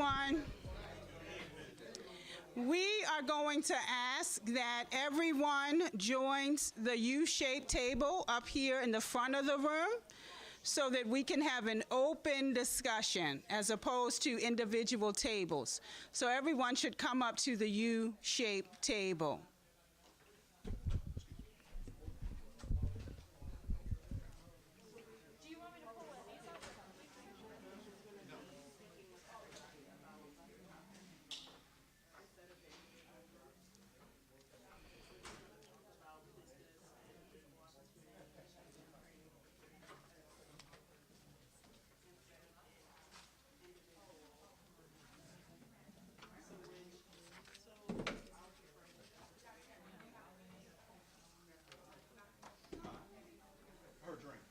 One. We are going to ask that everyone joins the U-shaped table up here in the front of the room so that we can have an open discussion as opposed to individual tables. So everyone should come up to the U-shaped table. Her drink.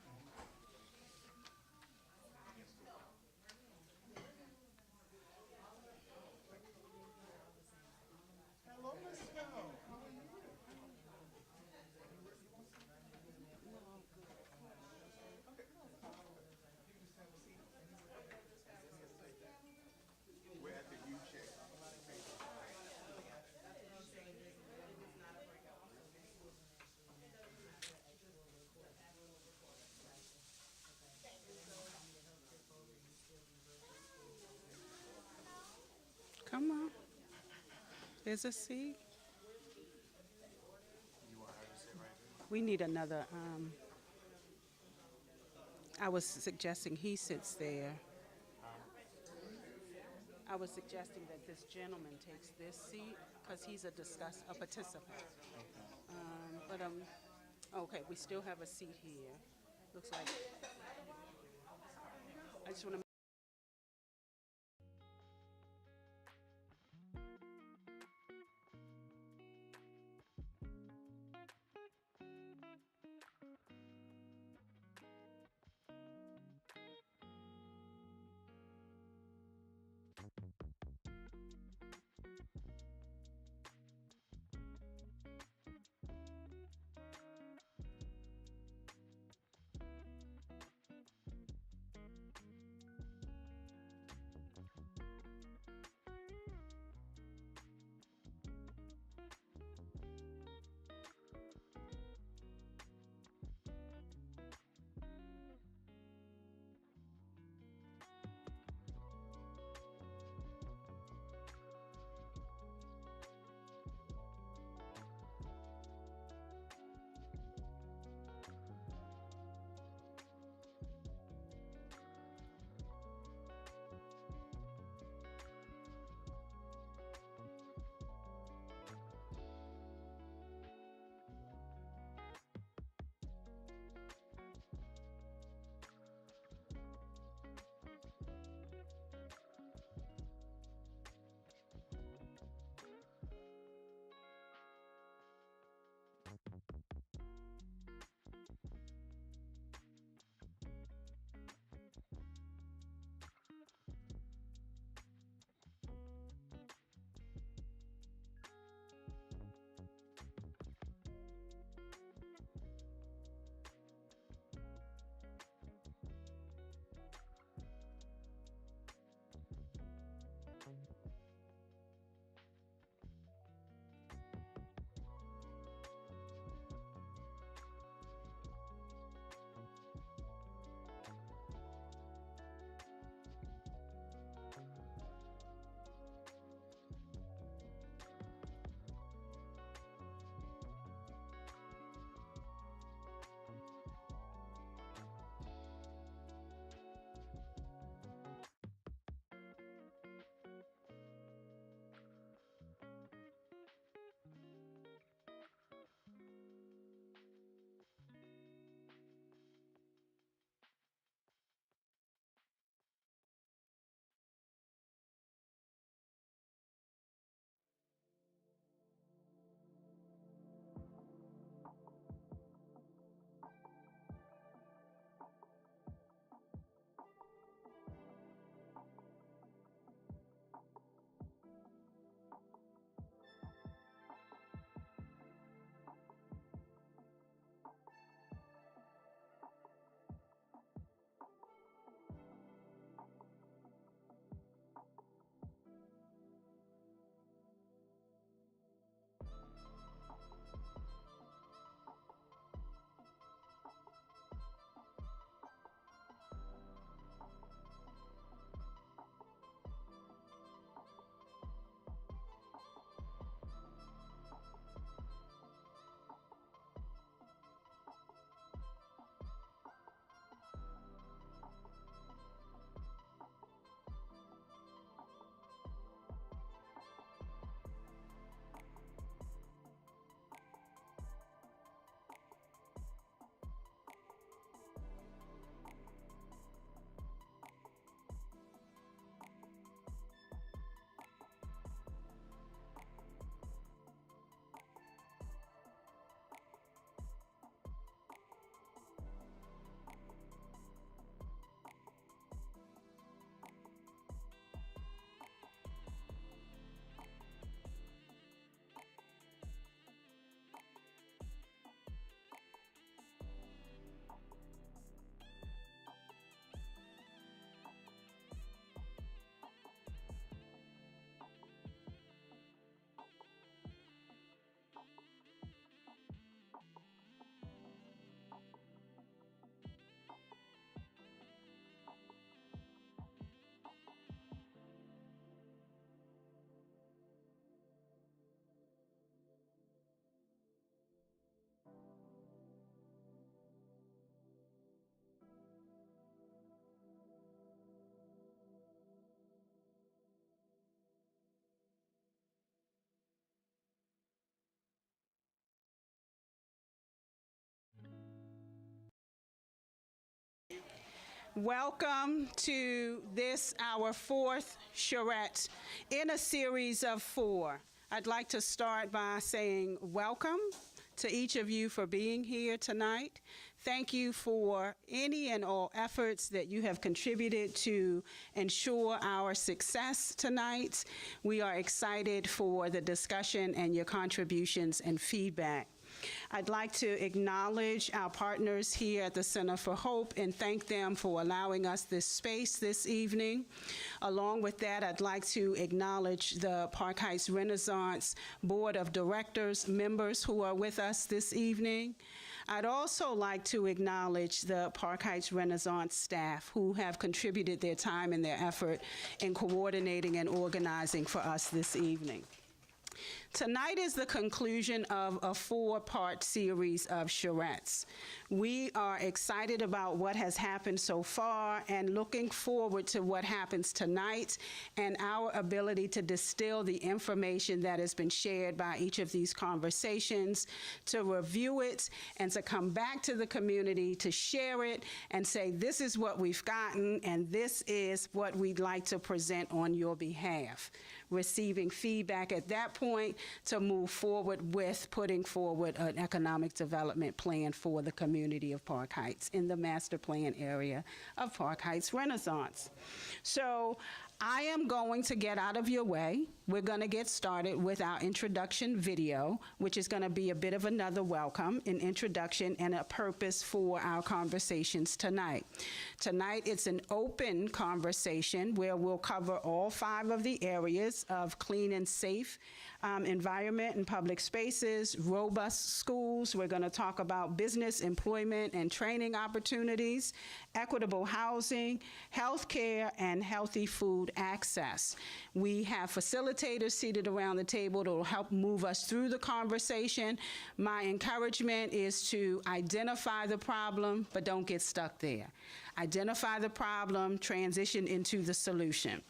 Hello, Miss Snow. How are you? Okay. You can just have a seat. We're at the U-shape. Come on. There's a seat. You want her to sit right there? We need another, I was suggesting he sits there. I was suggesting that this gentleman takes this seat because he's a participant. Okay, we still have a seat here. Looks like, I just want to Welcome to this, our fourth charrette in a series of four. I'd like to start by saying welcome to each of you for being here tonight. Thank you for any and all efforts that you have contributed to ensure our success tonight. We are excited for the discussion and your contributions and feedback. I'd like to acknowledge our partners here at the Center for Hope and thank them for allowing us this space this evening. Along with that, I'd like to acknowledge the Park Heights Renaissance Board of Directors members who are with us this evening. I'd also like to acknowledge the Park Heights Renaissance staff who have contributed their time and their effort in coordinating and organizing for us this evening. Tonight is the conclusion of a four-part series of charrettes. We are excited about what has happened so far and looking forward to what happens tonight and our ability to distill the information that has been shared by each of these conversations, to review it, and to come back to the community to share it and say, this is what we've gotten and this is what we'd like to present on your behalf. Receiving feedback at that point to move forward with putting forward an economic development plan for the community of Park Heights in the master plan area of Park Heights Renaissance. So I am going to get out of your way. We're going to get started with our introduction video, which is going to be a bit of another welcome, an introduction and a purpose for our conversations tonight. Tonight, it's an open conversation where we'll cover all 5 of the areas of clean and safe environment and public spaces, robust schools. We're going to talk about business, employment, and training opportunities, equitable housing, healthcare, and healthy food access. We have facilitators seated around the table that will help move us through the conversation. My encouragement is to identify the problem, but don't get stuck there. Identify the problem, transition into the solution.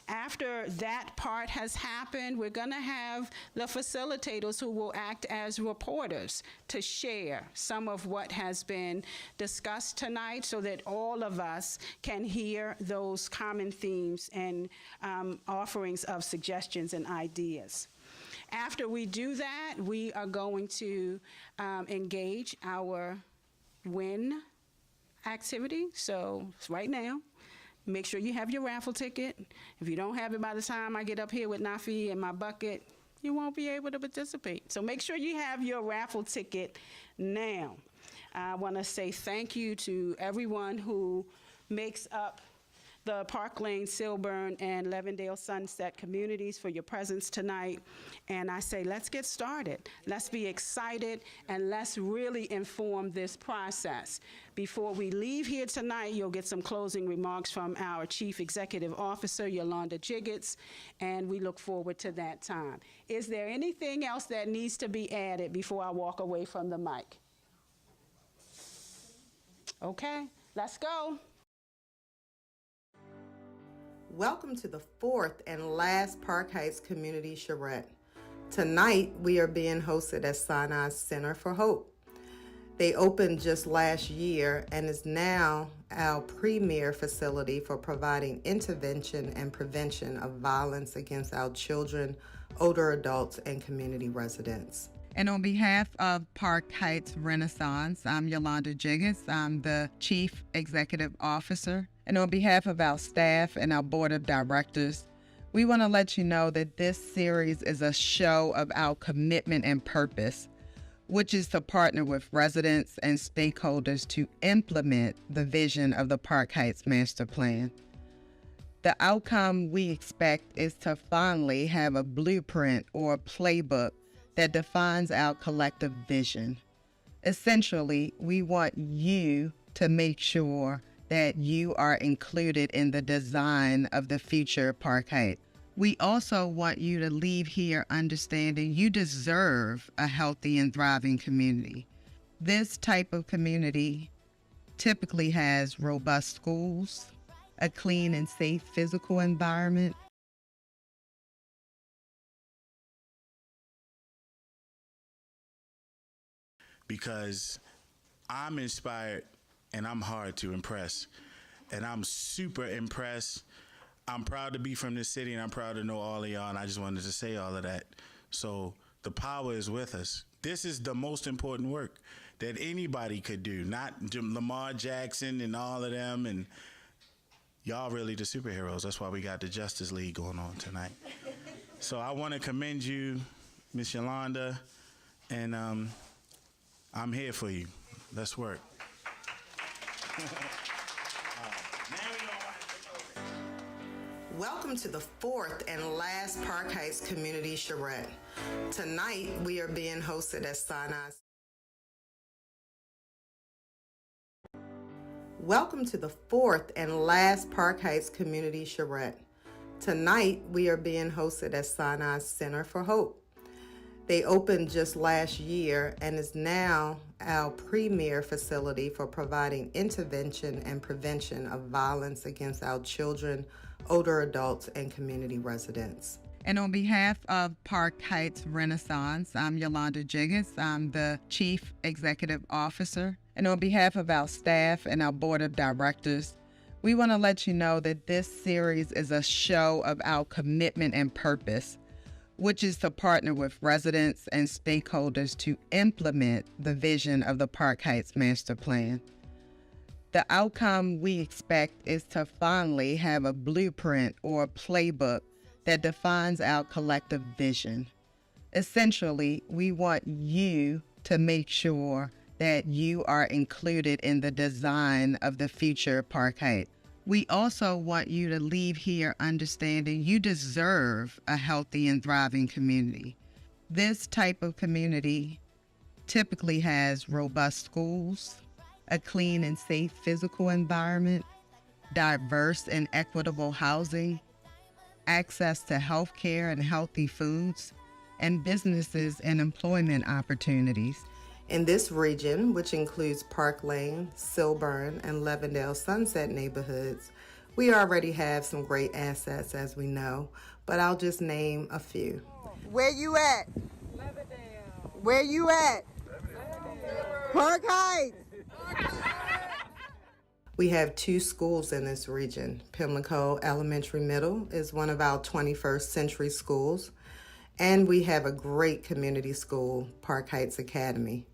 After that part has happened, we're going to have the facilitators who will act as reporters to share some of what has been discussed tonight so that all of us can hear those common themes and offerings of suggestions and ideas. After we do that, we are going to engage our win activity. So right now, make sure you have your raffle ticket. If you don't have it by the time I get up here with Nafi and my bucket, you won't be able to participate. So make sure you have your raffle ticket now. I want to say thank you to everyone who makes up the Park Lane, Silburn, and Levendale Sunset communities for your presence tonight. And I say, let's get started. Let's be excited, and let's really inform this process. Before we leave here tonight, you'll get some closing remarks from our Chief Executive Officer, Yolanda Jiggets, and we look forward to that time. Is there anything else that needs to be added before I walk away from the mic? Okay, let's go. Welcome to the 4th and last Park Heights Community Charrette. Tonight, we are being hosted at Sinai's Center for Hope. They opened just last year and is now our premier facility for providing intervention and prevention of violence against our children, older adults, and community residents. And on behalf of Park Heights Renaissance, I'm Yolanda Jiggets. I'm the Chief Executive Officer. And on behalf of our staff and our board of directors, we want to let you know that this series is a show of our commitment and purpose, which is to partner with residents and stakeholders to implement the vision of the Park Heights Master Plan. The outcome we expect is to finally have a blueprint or a playbook that defines our collective vision. Essentially, we want you to make sure that you are included in the design of the future Park Heights. We also want you to leave here understanding you deserve a healthy and thriving community. This type of community typically has robust schools, a clean and safe physical environment, because I'm inspired and I'm hard to impress. and I'm super impressed. I'm proud to be from this city, and I'm proud to know all of y'all, and I just wanted to say all of that. So the power is with us. This is the most important work that anybody could do, not Lamar Jackson and all of them, and y'all really the superheroes. That's why we got the Justice League going on tonight. So I want to commend you, Miss Yolanda, and I'm here for you. Let's work. Welcome to the fourth and last Park Heights Community Charrette. Tonight, we are being hosted at Sinai. Welcome to the fourth and last Park Heights Community Charrette. Tonight, we are being hosted at Sinai Center for Hope. They opened just last year and is now our premier facility for providing intervention and prevention of violence against our children, older adults, and community residents. And on behalf of Park Heights Renaissance, I'm Yolanda Jiggins. I'm the Chief Executive Officer. And on behalf of our staff and our board of directors, we want to let you know that this series is a show of our commitment and purpose, which is to partner with residents and stakeholders to implement the vision of the Park Heights Master Plan. The outcome we expect is to finally have a blueprint or a playbook that defines our collective vision. Essentially, we want you to make sure that you are included in the design of the future Park Heights. We also want you to leave here understanding you deserve a healthy and thriving community. This type of community typically has robust schools, a clean and safe physical environment, diverse and equitable housing, access to health care and healthy foods, and businesses and employment opportunities. In this region, which includes Park Lane, Silburn, and Levendale Sunset neighborhoods, we already have some great assets, as we know, but I'll just name a few. Where you at? Levendale. Where you at? Levendale. Park Heights. We have 2 schools in this region. Pimlico Elementary Middle is one of our 21st century schools, and we have a great community school, Park Heights Academy.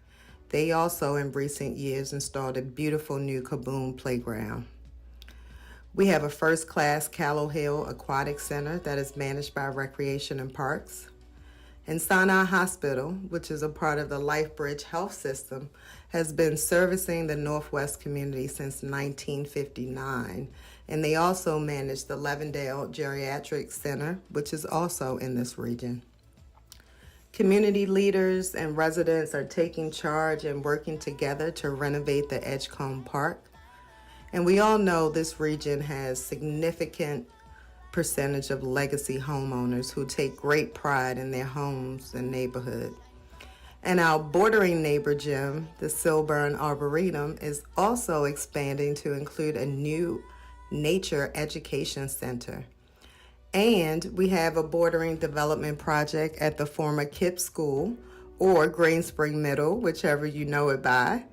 They also, in recent years, installed a beautiful new Kaboom playground. We have a first-class Callow Hill Aquatic Center that is managed by Recreation and Parks. And Sinai Hospital, which is a part of the LifeBridge Health System, has been servicing the Northwest community since 1959. And they also manage the Levendale Geriatric Center, which is also in this region. Community leaders and residents are taking charge and working together to renovate the Edgecombe Park. And we all know this region has significant percentage of legacy homeowners who take great pride in their homes and neighborhood. And our bordering neighbor gym, the Silburn Arboretum, is also expanding to include a new nature education center. And we have a bordering development project at the former KIPP School, or Green Spring Middle, whichever you know it by.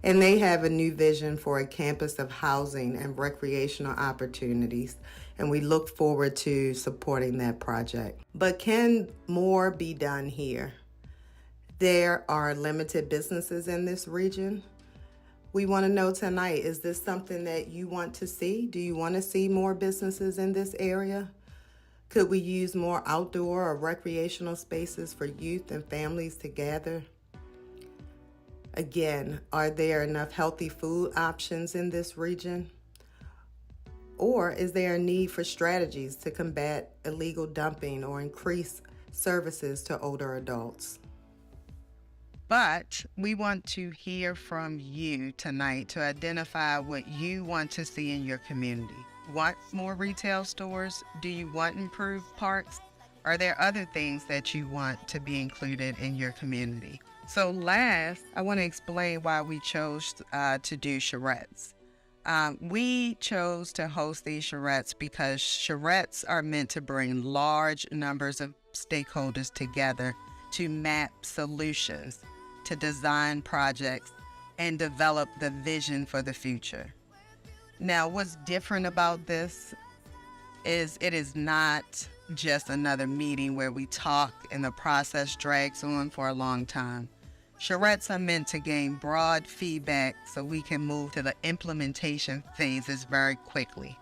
And they have a new vision for a campus of housing and recreational opportunities. And we look forward to supporting that project. But can more be done here? There are limited businesses in this region. We want to know tonight, is this something that you want to see? Do you want to see more businesses in this area? Could we use more outdoor or recreational spaces for youth and families to gather? Again, are there enough healthy food options in this region? Or is there a need for strategies to combat illegal dumping or increase services to older adults? But we want to hear from you tonight to identify what you want to see in your community. Want more retail stores? Do you want improved parks? Are there other things that you want to be included in your community? So last, I want to explain why we chose to do charrettes. We chose to host these charrettes because charrettes are meant to bring large numbers of stakeholders together to map solutions, to design projects, and develop the vision for the future. Now, what's different about this is it is not just another meeting where we talk and the process drags on for a long time. Charrettes are meant to gain broad feedback so we can move to the implementation phases very quickly.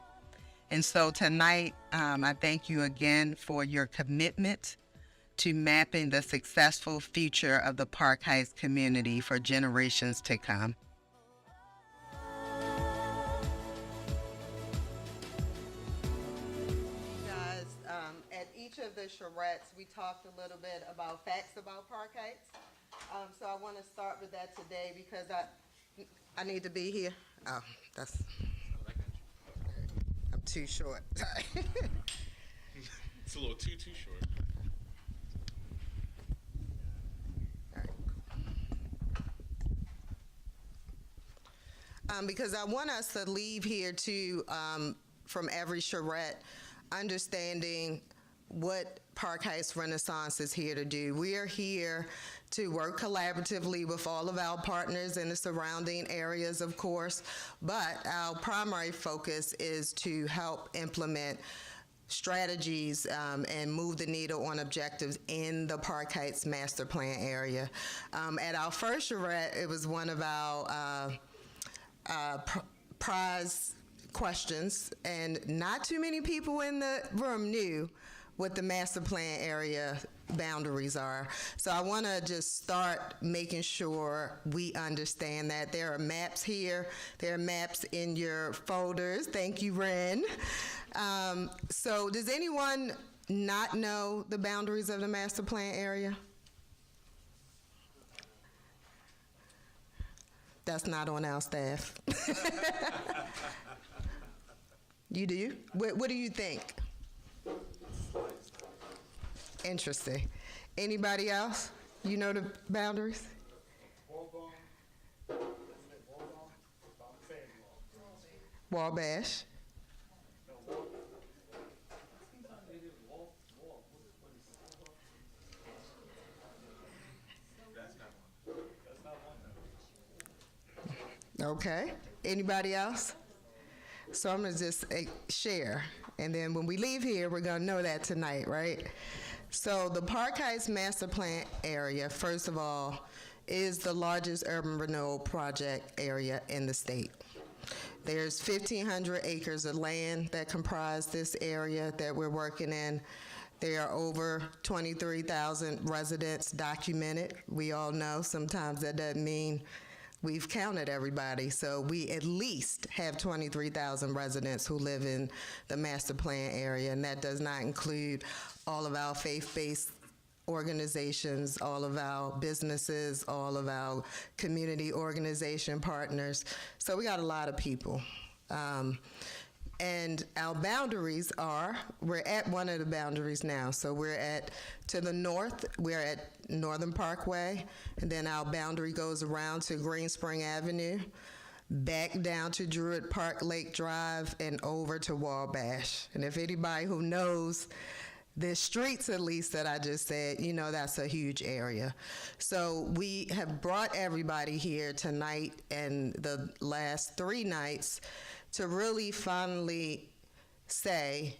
And so tonight, I thank you again for your commitment to mapping the successful future of the Park Heights community for generations to come. Guys, at each of the charrettes, we talked a little bit about facts about Park Heights. So I want to start with that today because I need to be here. Oh, I'm too short. Sorry. It's a little too short. Because I want us to leave here too, from every charrette, understanding what Park Heights Renaissance is here to do. We are here to work collaboratively with all of our partners in the surrounding areas, of course, but our primary focus is to help implement strategies and move the needle on objectives in the Park Heights Master Plan area. At our first charrette, it was one of our prize questions, and not too many people in the room knew what the master plan area boundaries are. So I want to just start making sure we understand that there are maps here. There are maps in your folders. Thank you, Ren. So does anyone not know the boundaries of the master plan area? That's not on our staff. You do? What do you think? Interesting. Anybody else? You know the boundaries? Wabash. Okay. Anybody else? So I'm going to just share. And then when we leave here, we're going to know that tonight, right? So the Park Heights Master Plan area, first of all, is the largest urban renewal project area in the state. There's 1,500 acres of land that comprise this area that we're working in. There are over 23,000 residents documented. We all know sometimes that doesn't mean we've counted everybody, so we at least have 23,000 residents who live in the master plan area, and that does not include all of our faith-based organizations, all of our businesses, all of our community organization partners. So we got a lot of people. And our boundaries are, we're at one of the boundaries now. So to the north, we're at Northern Parkway, and then our boundary goes around to Green Spring Avenue, back down to Druid Park Lake Drive, and over to Wabash. And if anybody who knows the streets, at least, that I just said, you know that's a huge area. So we have brought everybody here tonight and the last 3 nights to really finally say,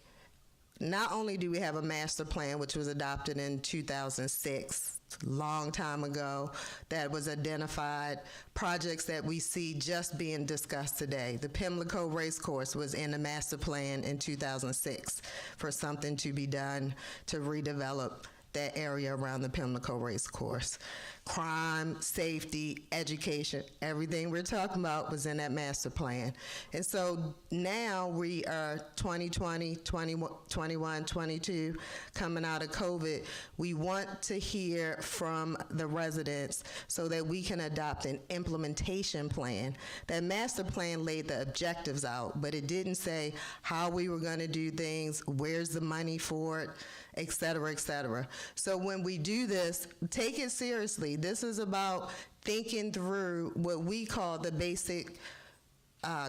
not only do we have a master plan, which was adopted in 2006, a long time ago, that was identified, projects that we see just being discussed today. The Pimlico Racecourse was in the master plan in 2006 for something to be done to redevelop that area around the Pimlico Racecourse. Crime, safety, education, everything we're talking about was in that master plan. And so now we are 2020, 21, 22, coming out of COVID. We want to hear from the residents so that we can adopt an implementation plan. That master plan laid the objectives out, but it didn't say how we were going to do things, where's the money for it, et cetera, et cetera. So when we do this, take it seriously. This is about thinking through what we call the basic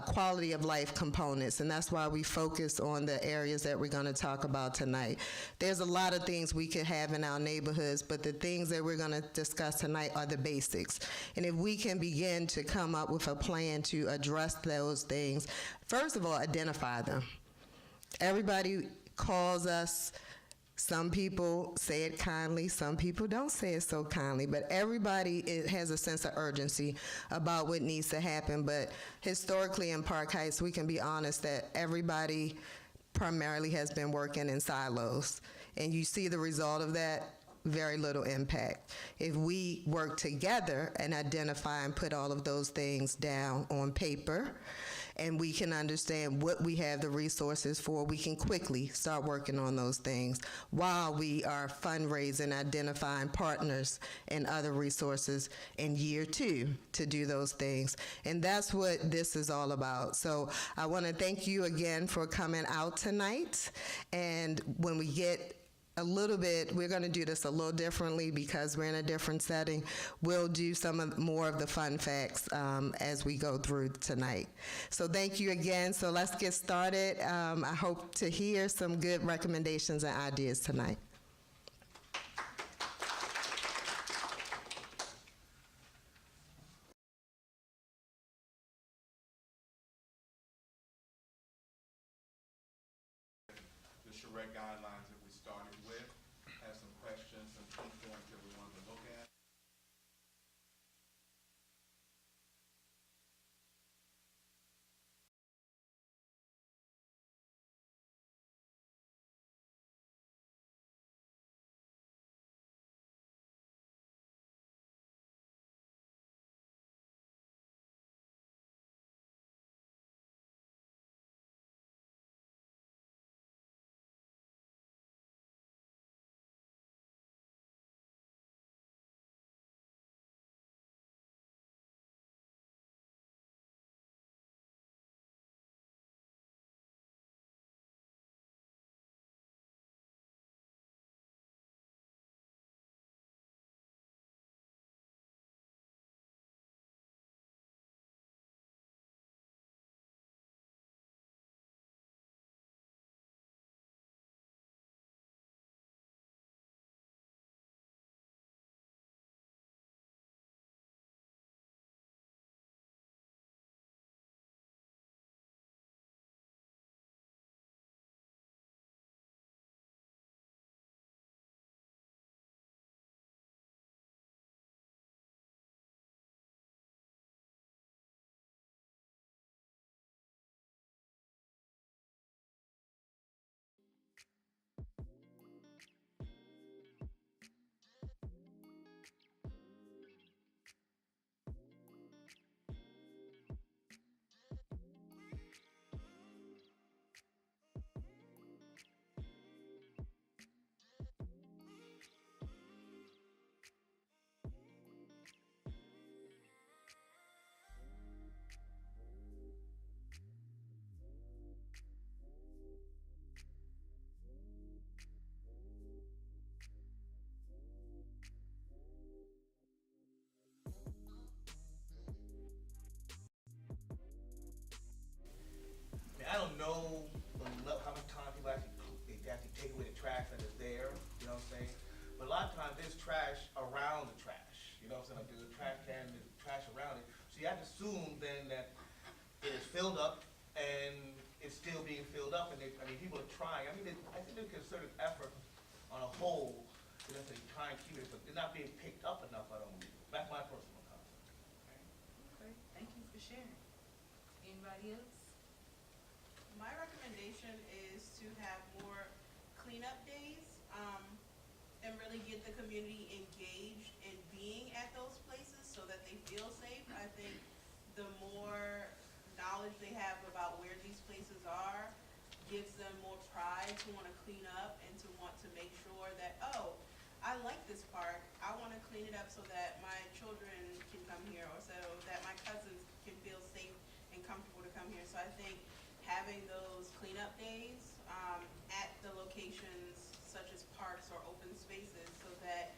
quality of life components, and that's why we focus on the areas that we're going to talk about tonight. There's a lot of things we could have in our neighborhoods, but the things that we're going to discuss tonight are the basics. And if we can begin to come up with a plan to address those things, first of all, identify them. Everybody calls us. Some people say it kindly, some people don't say it so kindly, but everybody has a sense of urgency about what needs to happen. But historically in Park Heights, we can be honest that everybody primarily has been working in silos. And you see the result of that, very little impact. If we work together and identify and put all of those things down on paper, and we can understand what we have the resources for, we can quickly start working on those things while we are fundraising, identifying partners and other resources in year 2 to do those things. And that's what this is all about. So I want to thank you again for coming out tonight. And when we get a little bit, we're going to do this a little differently because we're in a different setting. We'll do more of the fun facts as we go through tonight. So thank you again. So let's get started. I hope to hear some good recommendations and ideas tonight. The Charrette guidelines that we started with, have some questions, some key points that we wanted to look at. I don't know how much time people actually take away the trash that is there, you know what I'm saying? But a lot of times there's trash around the trash, you know what I'm saying? Like there's a trash can, there's trash around it. So you have to assume then that it is filled up and it's still being filled up, and people are trying. I think there's a concerted effort on a whole, you know, to try and keep it, but they're not being picked up enough, I don't believe. That's my personal comment. Okay, thank you for sharing. Anybody else? My recommendation is to have more cleanup days, and really get the community engaged in being at those places so that they feel safe. I think the more knowledge they have about where these places are gives them more pride to want to clean up and to want to make sure that, oh, I like this park, I want to clean it up so that my children can come here, or so that my cousins can feel safe and comfortable to come here. So I think having those cleanup days at the locations such as parks or open spaces so that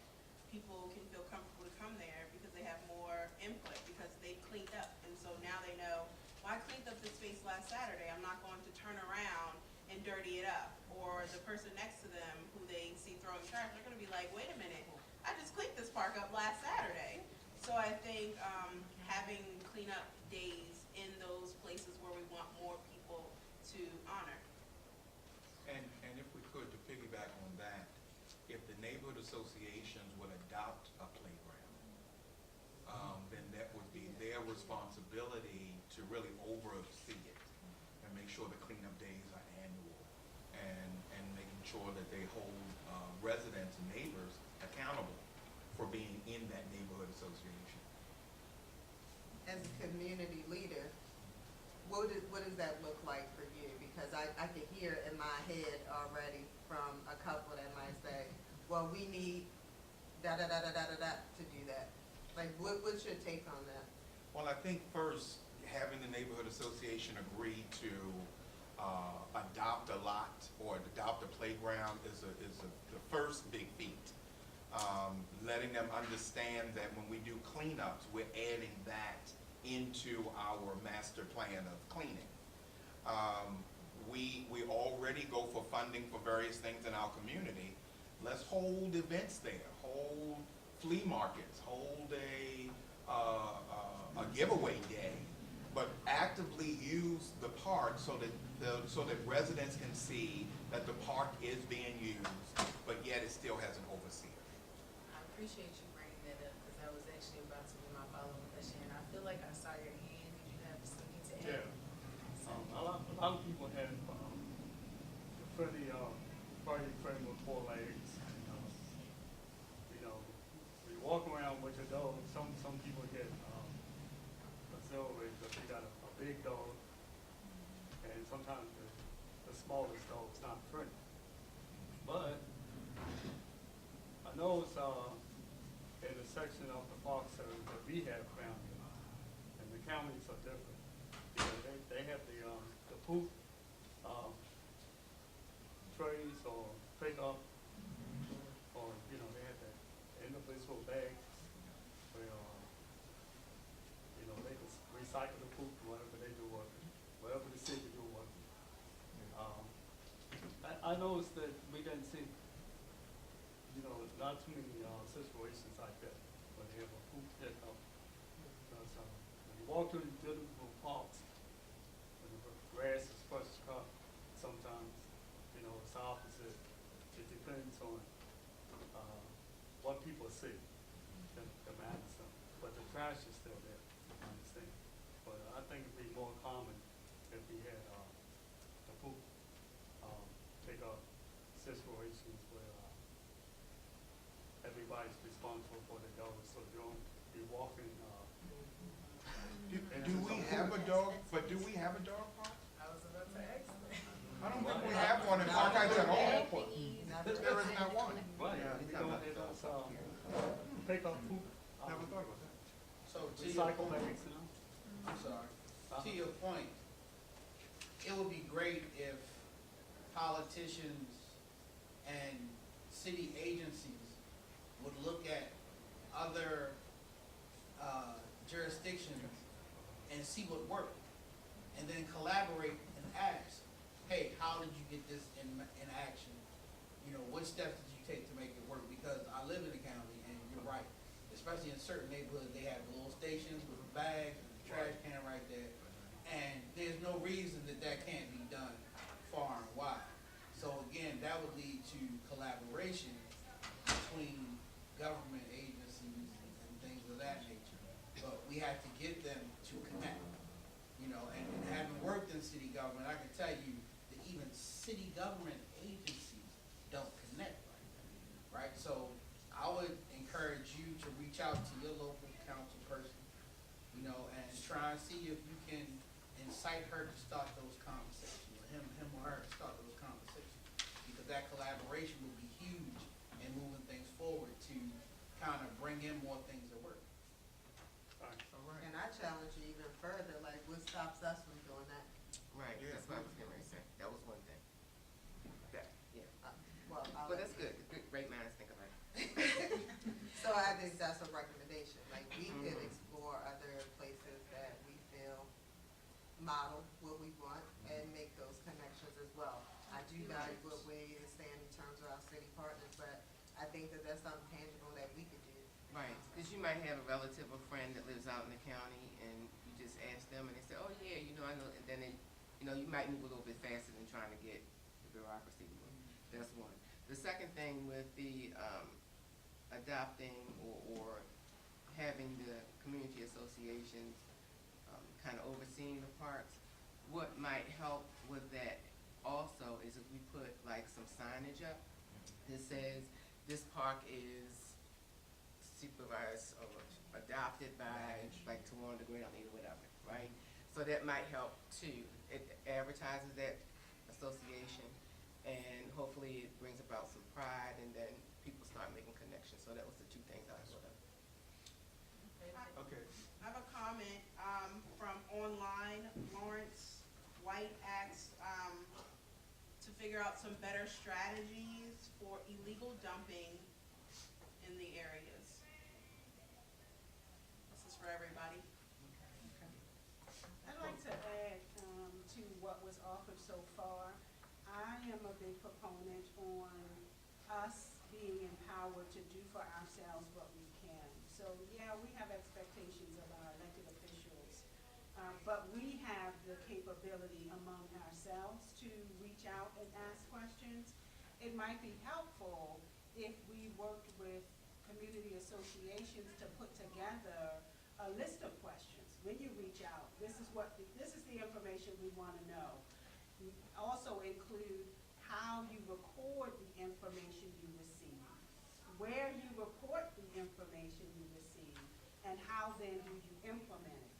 people can feel comfortable to come there because they have more input because they cleaned up. And so now they know, well, I cleaned up Saturday. I'm not going to turn around and dirty it up. Or the person next to them who they see throwing trash, they're gonna be like, wait a minute, I just cleaned this park up last Saturday. So I think having cleanup days in those places where we want more people to honor. And if we could, to piggyback on that, if the neighborhood associations would adopt a playground, then that would be their responsibility to really oversee it and make sure the cleanup days are annual and making sure that they hold residents and neighbors accountable for being in that neighborhood association. As a community leader, what does that look like for you? Because I can hear in my head already from a couple that might say, well, we need da-da-da-da-da-da to do that. Like, what's your take on that? Well, I think first, having the neighborhood association agree to adopt a lot or adopt a playground is the first big feat. Letting them understand that when we do cleanups, we're adding that into our master plan of cleaning. We already go for funding for various things in our community. Let's hold events there, hold flea markets, hold a giveaway day, but actively use the park so that residents can see that the park is being used, but yet it still has an overseer. I appreciate you bringing that up, because that was actually about to be my follow-up question, and I feel like I saw your hand. Did you have something to add? Yeah. A lot of people have pretty frame with 4 legs. You know, when you walk around with your dog, some people get exhilarated because they got a big dog, and sometimes the smallest dog's not friendly. But I know it's in a section of the park service that we have found it, and the counties are different. Because they have the poop trays or pick up, or they have the individual bags where they can recycle the poop, whatever they do with it, whatever the city do with it. I noticed that we didn't see not too many situations like that when they have a poop pickup. Because when you walk through the different parks, when the grass is fresh cut, sometimes it's opposite. It depends on what people see, the medicine. But the trash is still there, I understand. But I think it'd be more common if we had the poop pickup situations where everybody's responsible for the dogs, so you don't be walking. Do we have a dog? But do we have a dog park? I was about to ask that. I don't think we have one in Park Heights at all. There is not one. Right, we don't have those pick up poop. Never thought about that. So to your Recycle point, bags, I'm sorry, to your point, it would be great if politicians and city agencies would look at other jurisdictions and see what worked, and then collaborate and ask, hey, how did you get this in action? What steps did you take to make it work? Because I live in the county, and you're right, especially in certain neighborhoods, they have the little stations with the bags and the trash can right there, and there's no reason that can't be done far and wide. So again, that would lead to collaboration between government agencies and things of that nature. But we have to get them to connect, and having worked in city government, I can tell you that even city government agencies don't connect right? So I would encourage you to reach out to your local council person, and try and see if you can incite her to start those conversations, or him or her to start those conversations, because that collaboration will be huge in moving things forward to kind of bring in more things that work. And I challenge you even further, like, what stops us from doing that? Right, that's what I was getting ready to say. That was one thing. Well, But that's good. Good, great minds think alike. So I think that's a recommendation. Like, we could explore other places that we feel model what we want and make those connections as well. I do value what Wade is saying in terms of our city partners, but I think that that's something tangible that we could do. Right, because you might have a relative or friend that lives out in the county, and you just ask them, and they say, oh, yeah, I know, and then you might move a little bit faster than trying to get the bureaucracy moving. That's one. The second thing with the adopting or having the community associations kind of overseeing the parks, what might help with that also is if we put like some signage up that says this park is supervised or adopted by like Tawanda Great or whatever, right? So that might help too. It advertises that association, and hopefully it brings about some pride, and then people start making connections. So that was the two things I thought of. Okay. I have a comment from online. Lawrence White asks to figure out some better strategies for illegal dumping in the areas. This is for everybody. I'd like to add to what was offered so far. I am a big proponent on us being empowered to do for ourselves what we can. So yeah, we have expectations of our elected officials, but we have the capability among ourselves to reach out and ask questions. It might be helpful if we worked with community associations to put together a list of questions. When you reach out, this is the information we want to know. Also include how you record the information you receive, where you report the information you receive, and how then do you implement it.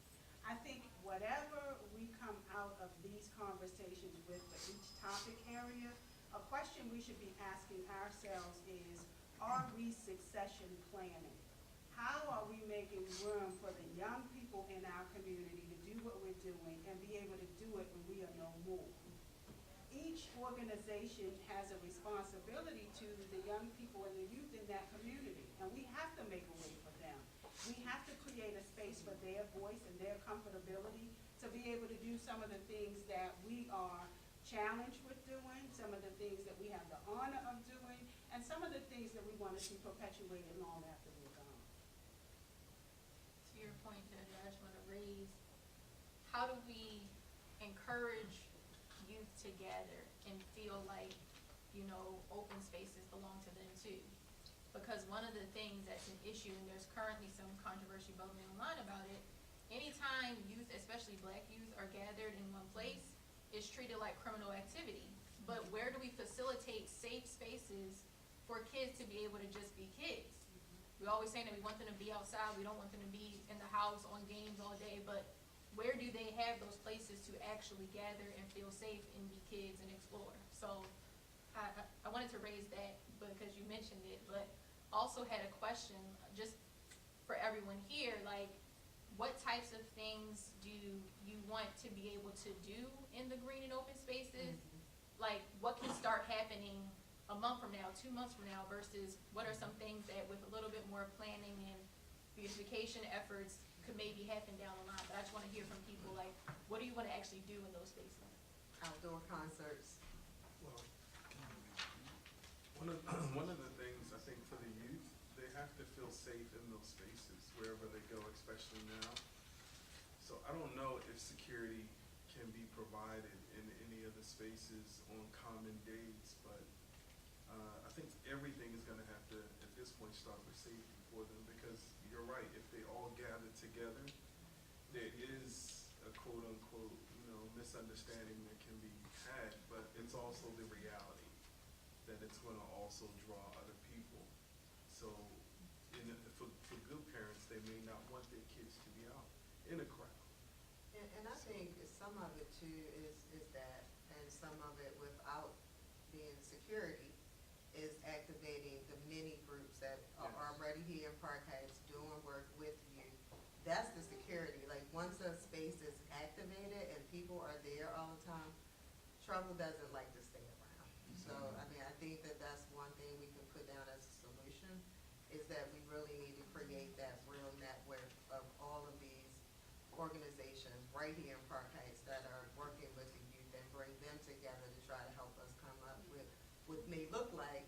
I think whatever we come out of these conversations with for each topic area, a question we should be asking ourselves is, are we succession planning? How are we making room for the young people in our community to do what we're doing and be able to do it when we are no more? Each organization has a responsibility to the young people and the youth in that community, and we have to make a way for them. We have to create a space for their voice and their comfortability to be able to do some of the things that we are challenged with doing, some of the things that we have the honor of doing, and some of the things that we want to see perpetuated long after we're gone. To your point, Judge, I just want to raise, how do we encourage youth to gather and feel like, open spaces belong to them too? Because one of the things that's an issue, and there's currently some controversy bubbling online about it, anytime youth, especially black youth, are gathered in one place, it's treated like criminal activity. But where do we facilitate safe spaces for kids to be able to just be kids? We always say that we want them to be outside, we don't want them to be in the house on games all day, but where do they have those places to actually gather and feel safe and be kids and explore? So I wanted to raise that because you mentioned it, but also had a question just for everyone here, like, what types of things do you want to be able to do in the green and open spaces? Like, what can start happening a month from now, 2 months from now, versus what are some things that with a little bit more planning and beautification efforts could maybe happen down the line? But I just want to hear from people, like, what do you want to actually do in those spaces? Outdoor concerts. Well, one of the things I think for the youth, they have to feel safe in those spaces wherever they go, especially now. So I don't know if security can be provided in any of the spaces on common days, but I think everything is going to have to, at this point, start with safety for them, because you're right, if they all gather together, there is a quote-unquote, misunderstanding that can be had, but it's also the reality that it's going to also draw other people. So for good parents, they may not want their kids to be out in a crowd. And I think some of it too is that, and some of it without being security, is activating the mini groups that are already here in Park Heights doing work with you. That's the security. Like, once a space is activated and people are there all the time, trouble doesn't like to stay around. So, I mean, I think that that's one thing we can put down as a solution, is that we really need to create that real network of all of these organizations right here in Park Heights that what may look like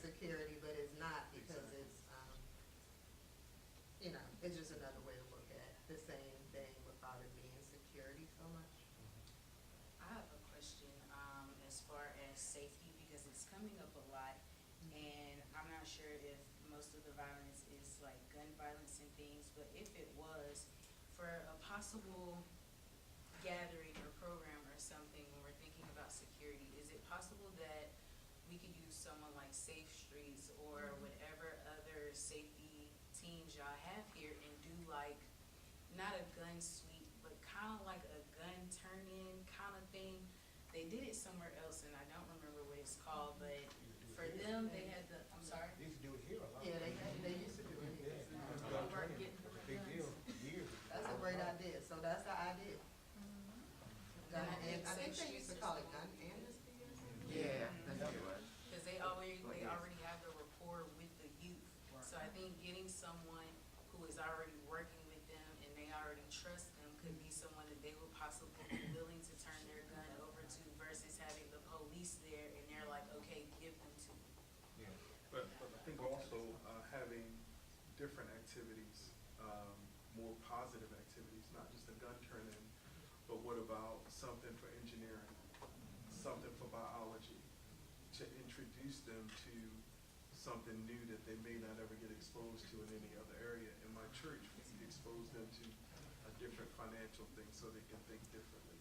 security, but it's not, because it's, you know, it's just another way to look at the same thing without it being security so much. I have a question, as far as safety, because it's coming up a lot, and I'm not sure if most of the violence is like gun violence and things, but if it was, for a possible gathering or program or something, when we're thinking about security, is it possible that we could use someone like Safe Streets or whatever other safety teams y'all have here and do like, not a gun sweep, but kind of like a gun turn-in kind of thing? They did it somewhere else, and I don't remember what it's called, but for them, they had the, I'm sorry? They used to do it here a lot. Yeah, they used to do it. They weren't getting the Big deal, guns. years. That's a great idea, so that's the idea. Gun, And I think I think Safe they used to Streets call is it the gun one. amnesty or something. Yeah, that's what it was. Because they already have the rapport with the youth. So I think getting someone who is already working with them and they already trust them could be someone that they would possibly be willing to turn their gun over to, versus having the police there and they're like, okay, give them to me. Yeah. But I think also having different activities, more positive activities, not just a gun turn-in, but what about something for engineering, something for biology, to introduce them to something new that they may not ever get exposed to in any other area. In my church, we expose them to a different financial thing so they can think differently.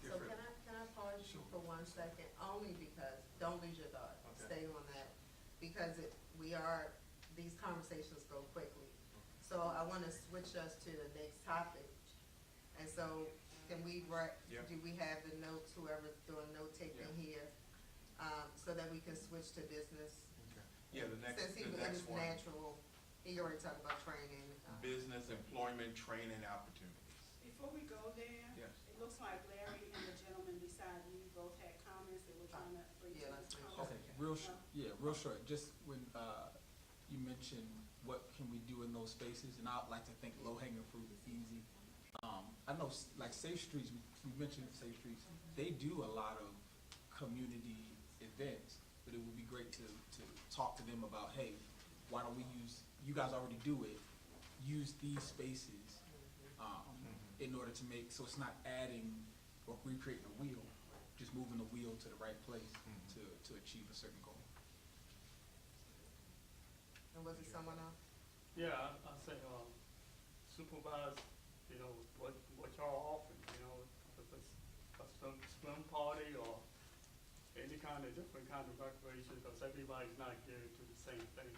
So can I pause you for 1 second, only because, don't lose your thought, Okay. stay on that, because these conversations go quickly. So I wanna switch us to the next topic, and so can we Yeah. do we have the notes, whoever's doing note taking Yeah. here, so that we can switch to business? Yeah, the next Since it was one, natural, he already talked about training. business employment training opportunities. Before we go there, Yes. it looks like Larry and the gentleman beside you both had comments that were trying to, for you Yeah, to let's make comment. sure. Real short. Just when you mentioned what can we do in those spaces, and I'd like to think low hanging fruit is easy. I know like Safe Streets, we mentioned Safe Streets. They do a lot of community events, but it would be great to talk to them about, hey, why don't we you guys already do it, use these spaces in order to make, so it's not adding or recreating a wheel, just moving the wheel to the right place to achieve a certain goal. And was it someone else? Yeah, I say, supervise, you know, what y'all offering, you know, if it's a swim party or any kind of different kind of recreation, because everybody's not geared to the same thing.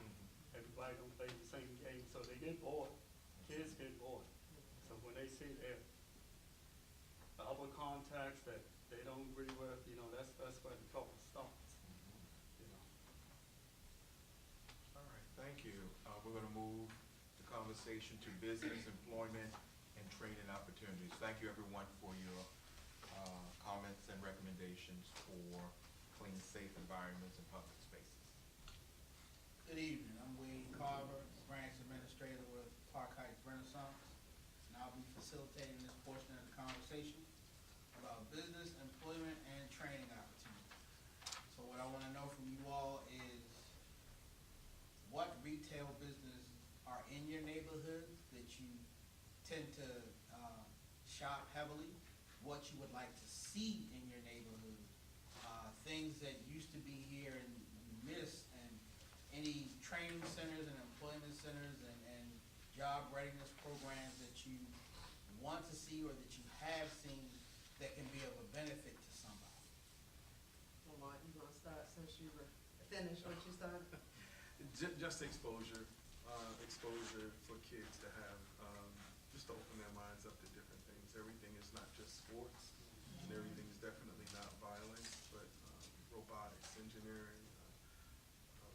Everybody don't play the same game, so they get bored. Kids get bored. So when they see their other contacts that they don't agree with, you know, that's where the trouble starts. You know. All right, thank you. We're gonna move the conversation to business, employment, and training opportunities. Thank you, everyone, for your comments and recommendations for clean, safe environments and public spaces. Good evening, I'm Wade Carver, branch administrator with Park Heights Renaissance, and I'll be facilitating this portion of the conversation about business, employment, and training opportunities. So what I wanna know from you all is what retail businesses are in your neighborhood that you tend to shop heavily, what you would like to see in your neighborhood, things that used to be here and you miss, and any training centers and employment centers and job readiness programs that you want to see or that you have seen that can be of a benefit to somebody. Well, Martin, you wanna start since you were finished what you started? Just exposure for kids to have, just to open their minds up to different things. Everything is not just sports, and everything is definitely not violence, but robotics, engineering,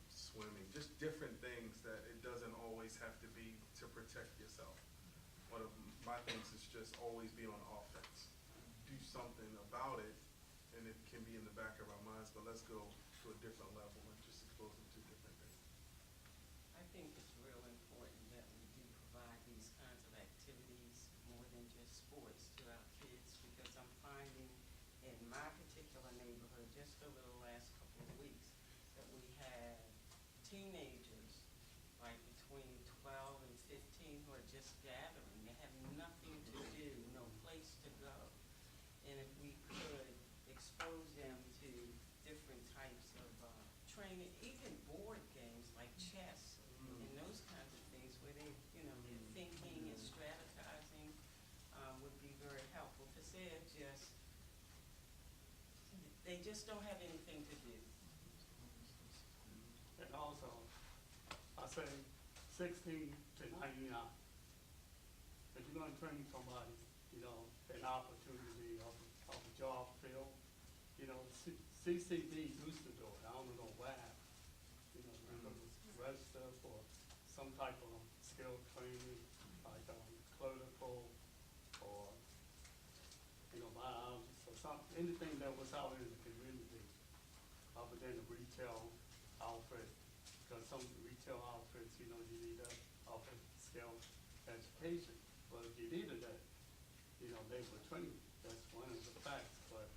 swimming, just different things that it doesn't always have to be to protect yourself. One of my things is just always be on offense. Do something about it, and it can be in the back of our minds, but let's go to a different level and just expose them to different things. I think it's real important that we do provide these kinds of activities more than just sports to our kids, because I'm finding in my particular neighborhood, just over the last couple of weeks, we had teenagers, like between 12 and 15, who are just gathering. They have nothing to do, no place to go. And if we could expose them to different types of training, even board games like chess and those kinds of things where they, you know, they're thinking and strategizing would be very helpful, because they just don't have anything to do. And also, I say 16 to 99. If you're gonna train somebody, you know, an opportunity of a job field, you know, CCD used to do it. I don't know what happened. You know, you could register for some type of skill training, like clerical or, you know, biologist or something, anything that was out in the community other than the retail outfit. Because some retail outfits, you know, you need a upper skill education. But if you needed that, you know, they would train you. That's one of the facts. But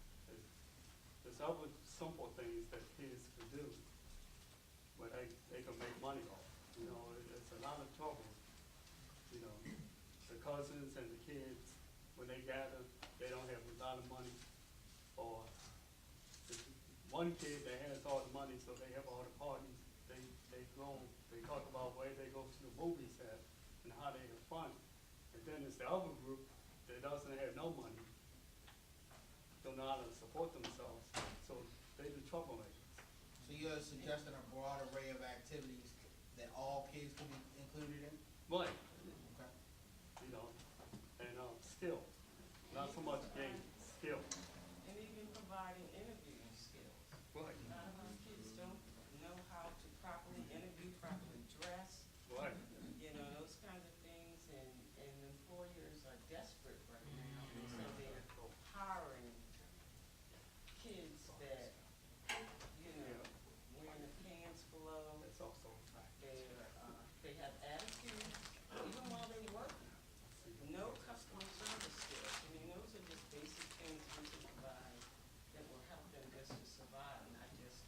there's other simple things that kids could do where they can make money off. You know, it's a lot of trouble. You know, the cousins and the kids, when they gather, they don't have a lot of money. Or one kid that has all the money, so they have all the parties. They talk about where they go to the movies at and how they have fun. And then there's the other group that doesn't have no money, don't know how to support themselves, so they're the troublemakers. So you're suggesting a broad array of activities that all kids can be included in? Right. Okay. You know, and skill, not so much games, skill. And even providing interviewing skills. Right. A lot of our kids don't know how to properly interview, properly dress. Right. You know, those kinds of things, and employers are desperate right now, and so they're hiring kids that, you know, wearing the pants below. That's also a fact. They have attitude, even while they're working. No customer service skills. I mean, those are just basic things we can provide that will help them just to survive, not just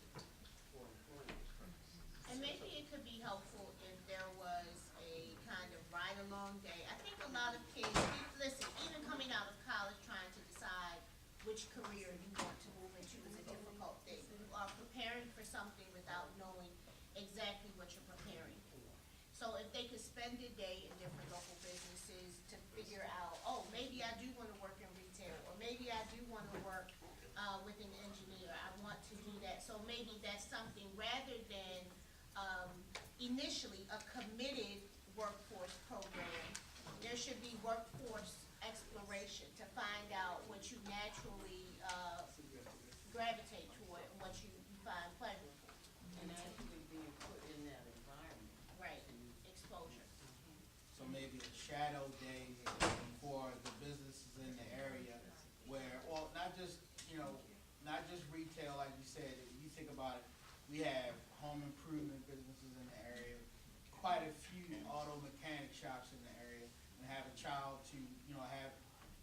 for employment purposes. And maybe it could be helpful if there was a kind of ride-along day. I think a lot of kids, listen, even coming out of college trying to decide which career you want to move into is a difficult thing. You are preparing for something without knowing exactly what you're preparing for. So if they could spend a day in different local businesses to figure out, oh, maybe I do want to work in retail, or maybe I do want to work with an engineer. I want to do that. So maybe that's something rather than initially a committed workforce program. There should be workforce exploration to find out what you naturally gravitate toward and what you find pleasurable. And actually being put in that environment. Right, exposure. So maybe a shadow day for the businesses in the area where, well, not just, you know, not just retail, like you said. If you think about it, we have home improvement businesses in the area, quite a few auto mechanic shops in the area, and have a child to, you know, have,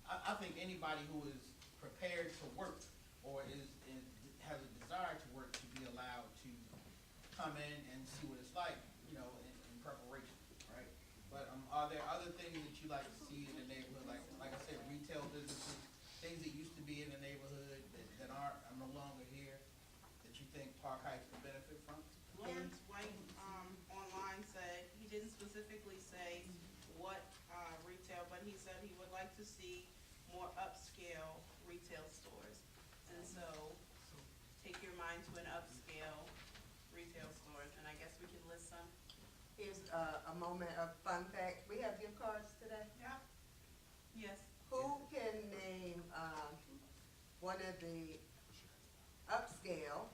I think anybody who is prepared to work or has a desire to work to be allowed to come in and see what it's like, you know, in preparation, right? But are there other things that you like to see in the neighborhood, like I said, retail businesses, things that used to be in the neighborhood that are no longer here, that you think Park Heights could benefit from? Lawrence White online said, he didn't specifically say what retail, but he said he would like to see more upscale retail stores. And so take your mind to an upscale retail stores, and I guess we can list some. Here's a moment of fun fact. We have gift cards today. Yeah. Yes. Who can name one of the upscale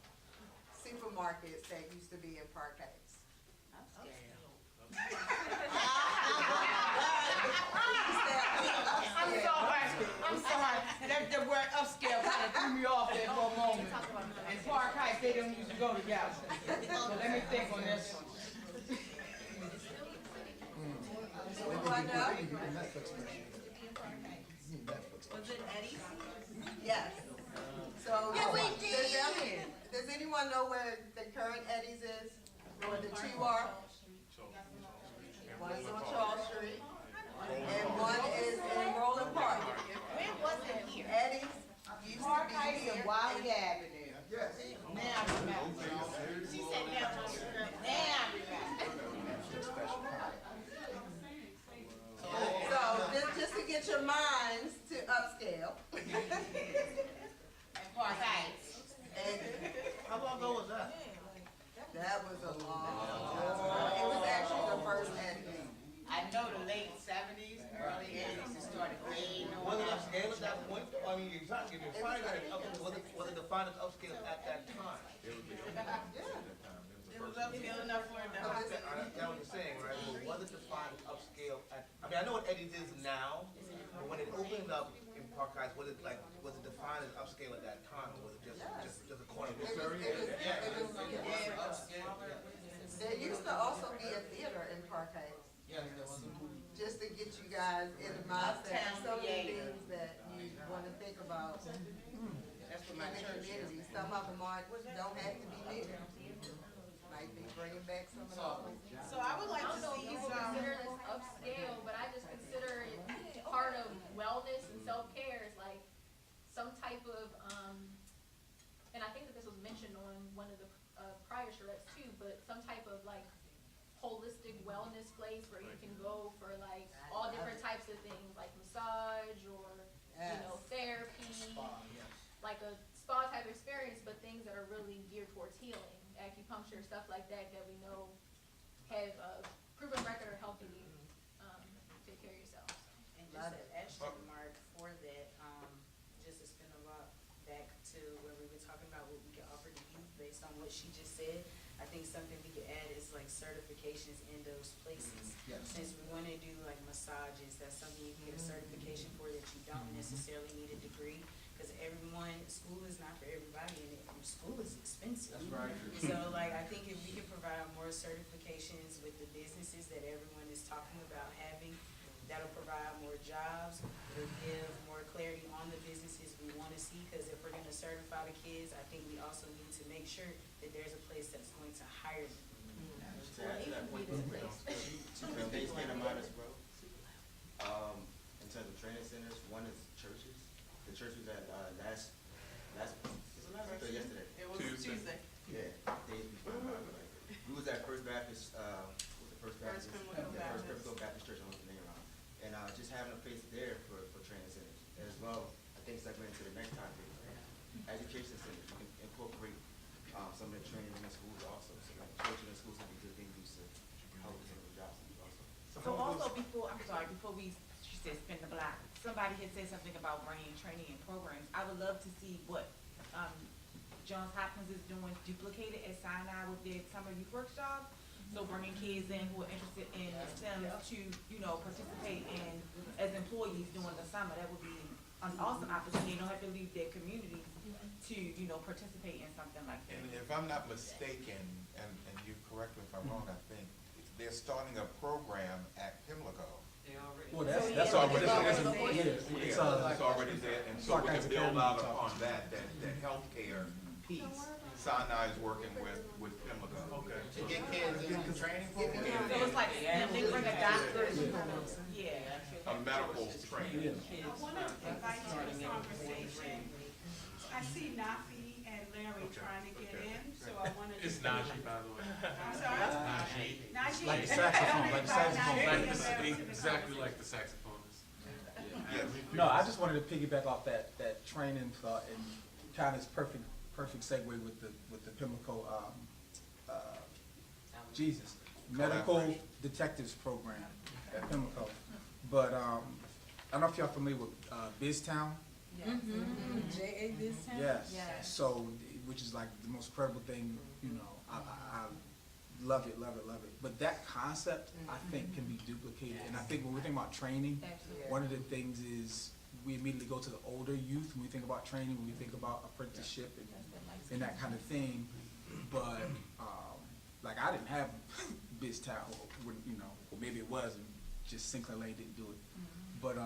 supermarkets that used to be in Park Heights? I'm sorry. That the word upscale kind of threw me off there for a moment. And Park Heights, they don't usually go together. So let me think on this one. Was it Eddie's? Yes. So Yeah, we did. does anyone know where the current Eddie's is, where the two are. One is on Charles Street, and one is in Roland Park. When was it here? Eddie's used to Park be Heights here. and Wiley Avenue. Yes. Now I remember. She said now I remember. Now I remember. So, just to get your minds to upscale. And Park Heights. And How long ago was that? that was a long time. It was actually the first Eddie's. I know the late 70s, early 80s, it started fading Was it on. upscale at that point? I mean, you're trying to define it, was it defined as upscale at that time? Yeah. It was upscale enough for it to I happen. understand what you're saying, right? But was it defined as upscale at, I mean, I know what Eddie's is now, but when it opened up in Park Heights, was it defined as upscale at that time, or was it just a corner of this area? There used to also be a theater in Park Heights. Just to get you guys in the mindset of some of the things that you want to think about That's in what my the church is. community. Some of them don't have to be new. Might be bringing back some of those. So I would like I to don't know if see people some. consider this upscale, but I just consider it part of wellness and self-care. It's like some type of, and I think that this was mentioned on one of the prior charrettes too, but some type of like holistic wellness place where you can go for like all different types of things, like massage or, you know, therapy, like a spa type experience, but things that are really geared towards healing, acupuncture, stuff like that, that we know have a proven record of helping you take care of yourself. And just an extra mark for that, just to spin a lot back to where we were talking about what we can offer to youth based on what she just said. I think something we could add is like certifications in those places. Yes. Since we want to do like massages, that's something you can get a certification for that you don't necessarily need a degree. Because school is not for everybody, and school is expensive. That's right. So like, I think if we could provide more certifications with the businesses that everyone is talking about having, that'll provide more jobs, it'll give more clarity on the businesses we want to see, because if we're gonna certify the kids, I think we also need to make sure that there's a place that's going to hire them. To add to that point, two things came to mind as well. In terms of training centers, one is churches. The church was at last week or yesterday? It was Tuesday. Yeah, days before. We was at First Baptist, First Biblical Baptist Church, I don't know the name around. And just having a place there for training centers. And as well, I think segment into the next topic, education centers. You can incorporate some of the training in the schools also. So like coaching in schools can be good things to help with some of the jobs also. So also before she said spin the block, somebody had said something about bringing training and programs. I would love to see what Johns Hopkins is doing duplicated at Sinai with their summer youth workshop. So bringing kids in who are interested in STEM to, participate in as employees during the summer. That would be an awesome opportunity. They don't have to leave their communities to, participate in something like that. And if I'm not mistaken, and you correct me if I'm wrong, I think they're starting a program at Pimlico. Well, that's already, it's already there, and so we can build out upon that healthcare piece. Sinai is working with Pimlico. Okay. To get kids in the training program? So it's like, they bring a doctor, A medical training. I want to invite you to this conversation. I see Nafi and Larry trying to get in, so I wanted to. It's Najee, by the way. I'm sorry? Najee. Like the saxophone, exactly like the saxophonist. No, I just wanted to piggyback off that training thought and kind of perfect segue with the Pimlico medical detectives program at Pimlico. But I don't know if y'all familiar with BizTown. J.A. this time? Yes. So, which is like the most incredible thing, I love it. But that concept, I think, can be duplicated. And I think when we think about training, one of the things is we immediately go to the older youth when we think about training, when we think about apprenticeship and that kind of thing. But, like, I didn't have BizTown, or maybe it was, and just Sinclair Lane didn't do it. But,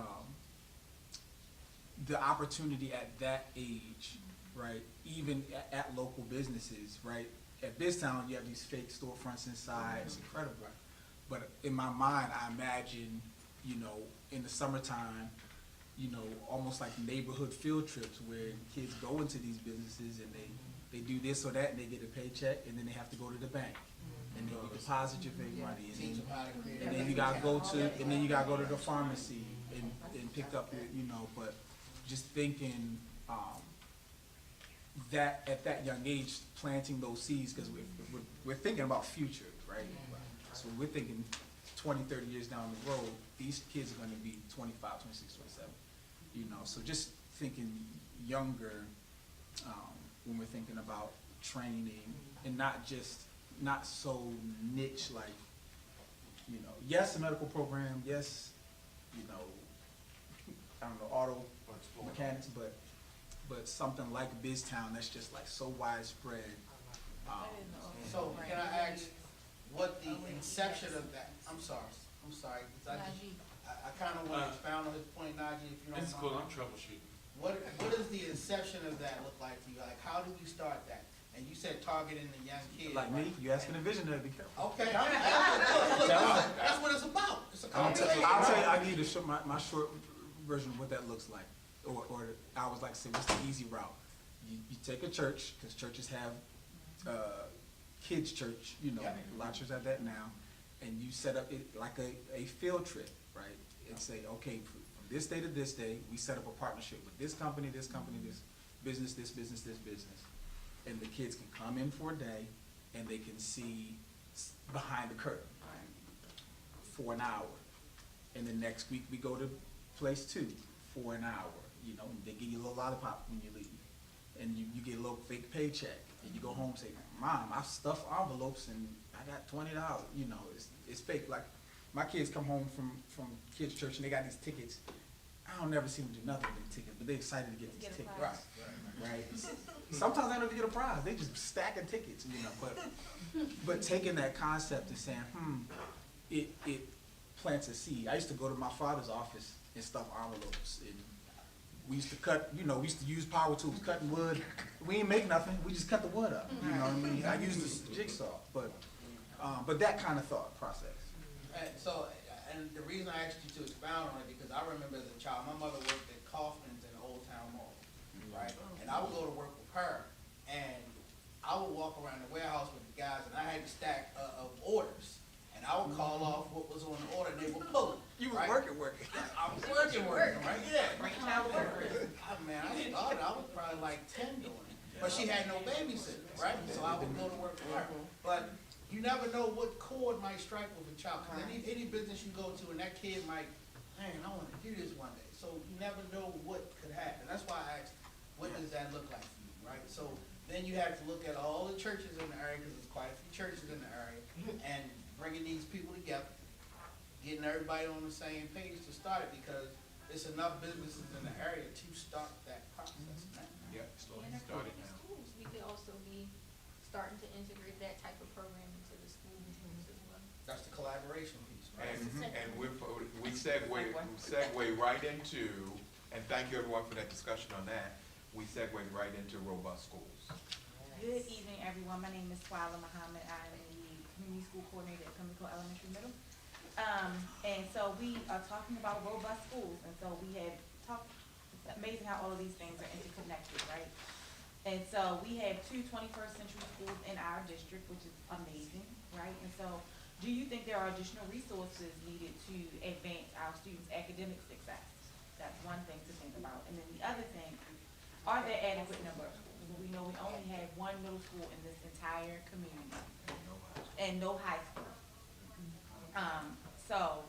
the opportunity at that age, right, even at local businesses, right, at Biztown, you have these fake storefronts inside. It's incredible. But in my mind, I imagine, you know, in the summertime, you know, almost like neighborhood field trips where kids go into these businesses and they do this or that and they get a paycheck and then they have to go to the bank. And then you deposit your fake money, and then you gotta go to the pharmacy and pick up your, you know. But just thinking that at that young age, planting those seeds, because we're thinking about future, right? So we're thinking 20, 30 years down the road, these kids are going to be 25, 26, 27. You know, so just thinking younger when we're thinking about training, and not so niche, like, you know, yes, a medical program, yes, you know, I don't know, auto mechanics, but something like Biztown that's just like so widespread. So can I ask what the inception of that? I'm sorry. 'Cause I kind of want to expound on his point, Najee, if you don't mind. It's cool, I'm troubleshooting. What does the inception of that look like to you? Like, how did you start that? And you said targeting the young kids. Like me, you asking a visionary, be careful. Okay, that's what it's about. It's a conversation. I'll tell you, I give you my short version of what that looks like. Or I was like, say, what's the easy route? You take a church, because churches have kids church, you know, a lot of churches have that now, and you set up it like a field trip, right? And say, okay, from this day to this day, we set up a partnership with this company, this business, this business. And the kids can come in for a day, and they can see behind the curtain for an hour. And the next week, we go to place 2 for an hour. You know, they give you a little lollipop when you leave. And you get a little fake paycheck. And you go home and say, Mom, I stuffed envelopes and I got $20. You know, it's fake. Like, my kids come home from kids' church and they got these tickets. I don't never see them do nothing with the tickets, but they're excited to get these tickets. Right. Sometimes they don't even get a prize. They just stacking tickets, you know. But taking that concept and saying, it plants a seed. I used to go to my father's office and stuff envelopes, and we used to cut, you know, we used to use power tools, cutting wood. We ain't make nothing, we just cut the wood up, you know what I mean? I used the jigsaw, but that kind of thought process. And the reason I asked you to expound on it, because I remember as a child, my mother worked at Kaufman's in Old Town Mall, right? And I would go to work with her, and I would walk around the warehouse with the guys, and I had a stack of orders. And I would call off what was on the order, and they would pull it. You were working. I was working, right? Yeah. Man, I was probably like 10 doing it. But she had no babysitter, right? So I would go to work for her. But you never know what chord might strike with a child. Because any business you go to, and that kid might, man, I want to do this one day. So you never know what could happen. That's why I asked, what does that look like for you, right? So then you have to look at all the churches in the area, because there's quite a few churches in the area, and bringing these people together, getting everybody on the same page to start it, because it's enough businesses in the area to start that process now. Yeah, And starting according to now. schools, we could also be starting to integrate that type of program into the school rooms as well. That's the collaboration piece, right? And we segue right into, and thank you everyone for that discussion on that, we segue right into robust schools. Good evening, everyone. My name is Swala Muhammad. I am the community school coordinator at Pimlico Elementary Middle. And so we are talking about robust schools. And so we had talked, it's amazing how all of these things are interconnected, right? And so we have 2 21st century schools in our district, which is amazing, right? And so do you think there are additional resources needed to advance our students' academic success? That's one thing to think about. And then the other thing, are there adequate number of schools? We know we only have 1 middle school in this entire community and no high school. So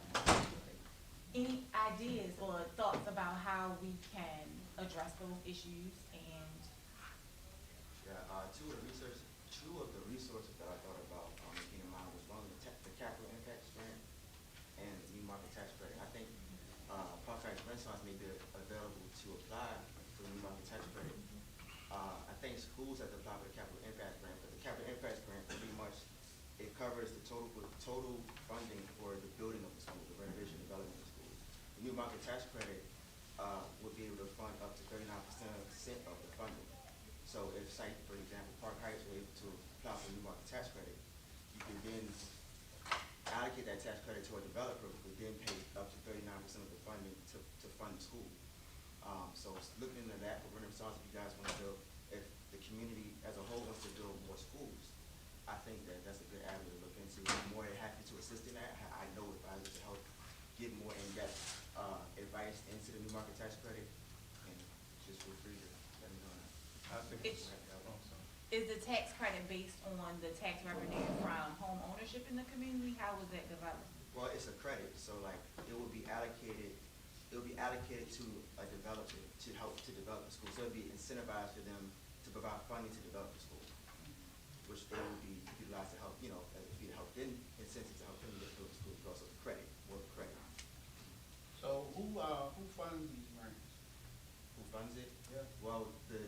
any ideas or thoughts about how we can address those issues? And two of the resources that I thought about came to mind was one of the capital impact grant and the new market tax credit. I think Park Heights Renaissance may be available to apply for the new market tax credit. I think schools have to apply for the capital impact grant, but the capital impact grant pretty much it covers the total funding for the building of the school, the renovation development of the school. The new market tax credit would be able to fund up to 39% of the funding. So if, say, for example, Park Heights were able to apply for the new market tax credit, you can then allocate that tax credit to a developer who could then pay up to 39% of the funding to fund the school. So looking into that for Renaissance, if you guys want to build, if the community as a whole wants to build more schools, I think that that's a good avenue to look into. I'm more than happy to assist in that. I know if I was to help get more in-depth advice into the new market tax credit, and just feel free to let me know. I think it's Is the tax credit based on the tax revenue from home ownership in the community? How was that developed? Well, it's a credit, so like it will be allocated to a developer to help to develop the school. So it'll be incentivized for them to provide funding to develop the school, which they will be utilized to help, as a fee to help them, incentive to help them build the school, but also the credit, more of the credit. So who funds these grants? Who funds it? Yeah. Well, the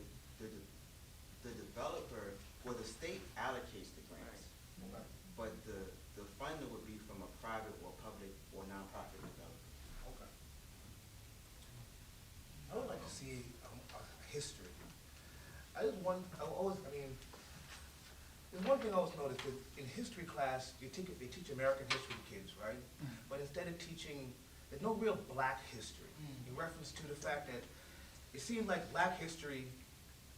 developer, the state allocates the grants, Okay. but the funding would be from a private or public or nonprofit developer. Okay. I would like to see a history. There's one thing I always noticed that in history class, they teach American history to kids, right? But instead of teaching, there's no real black history. In reference to the fact that it seems like black history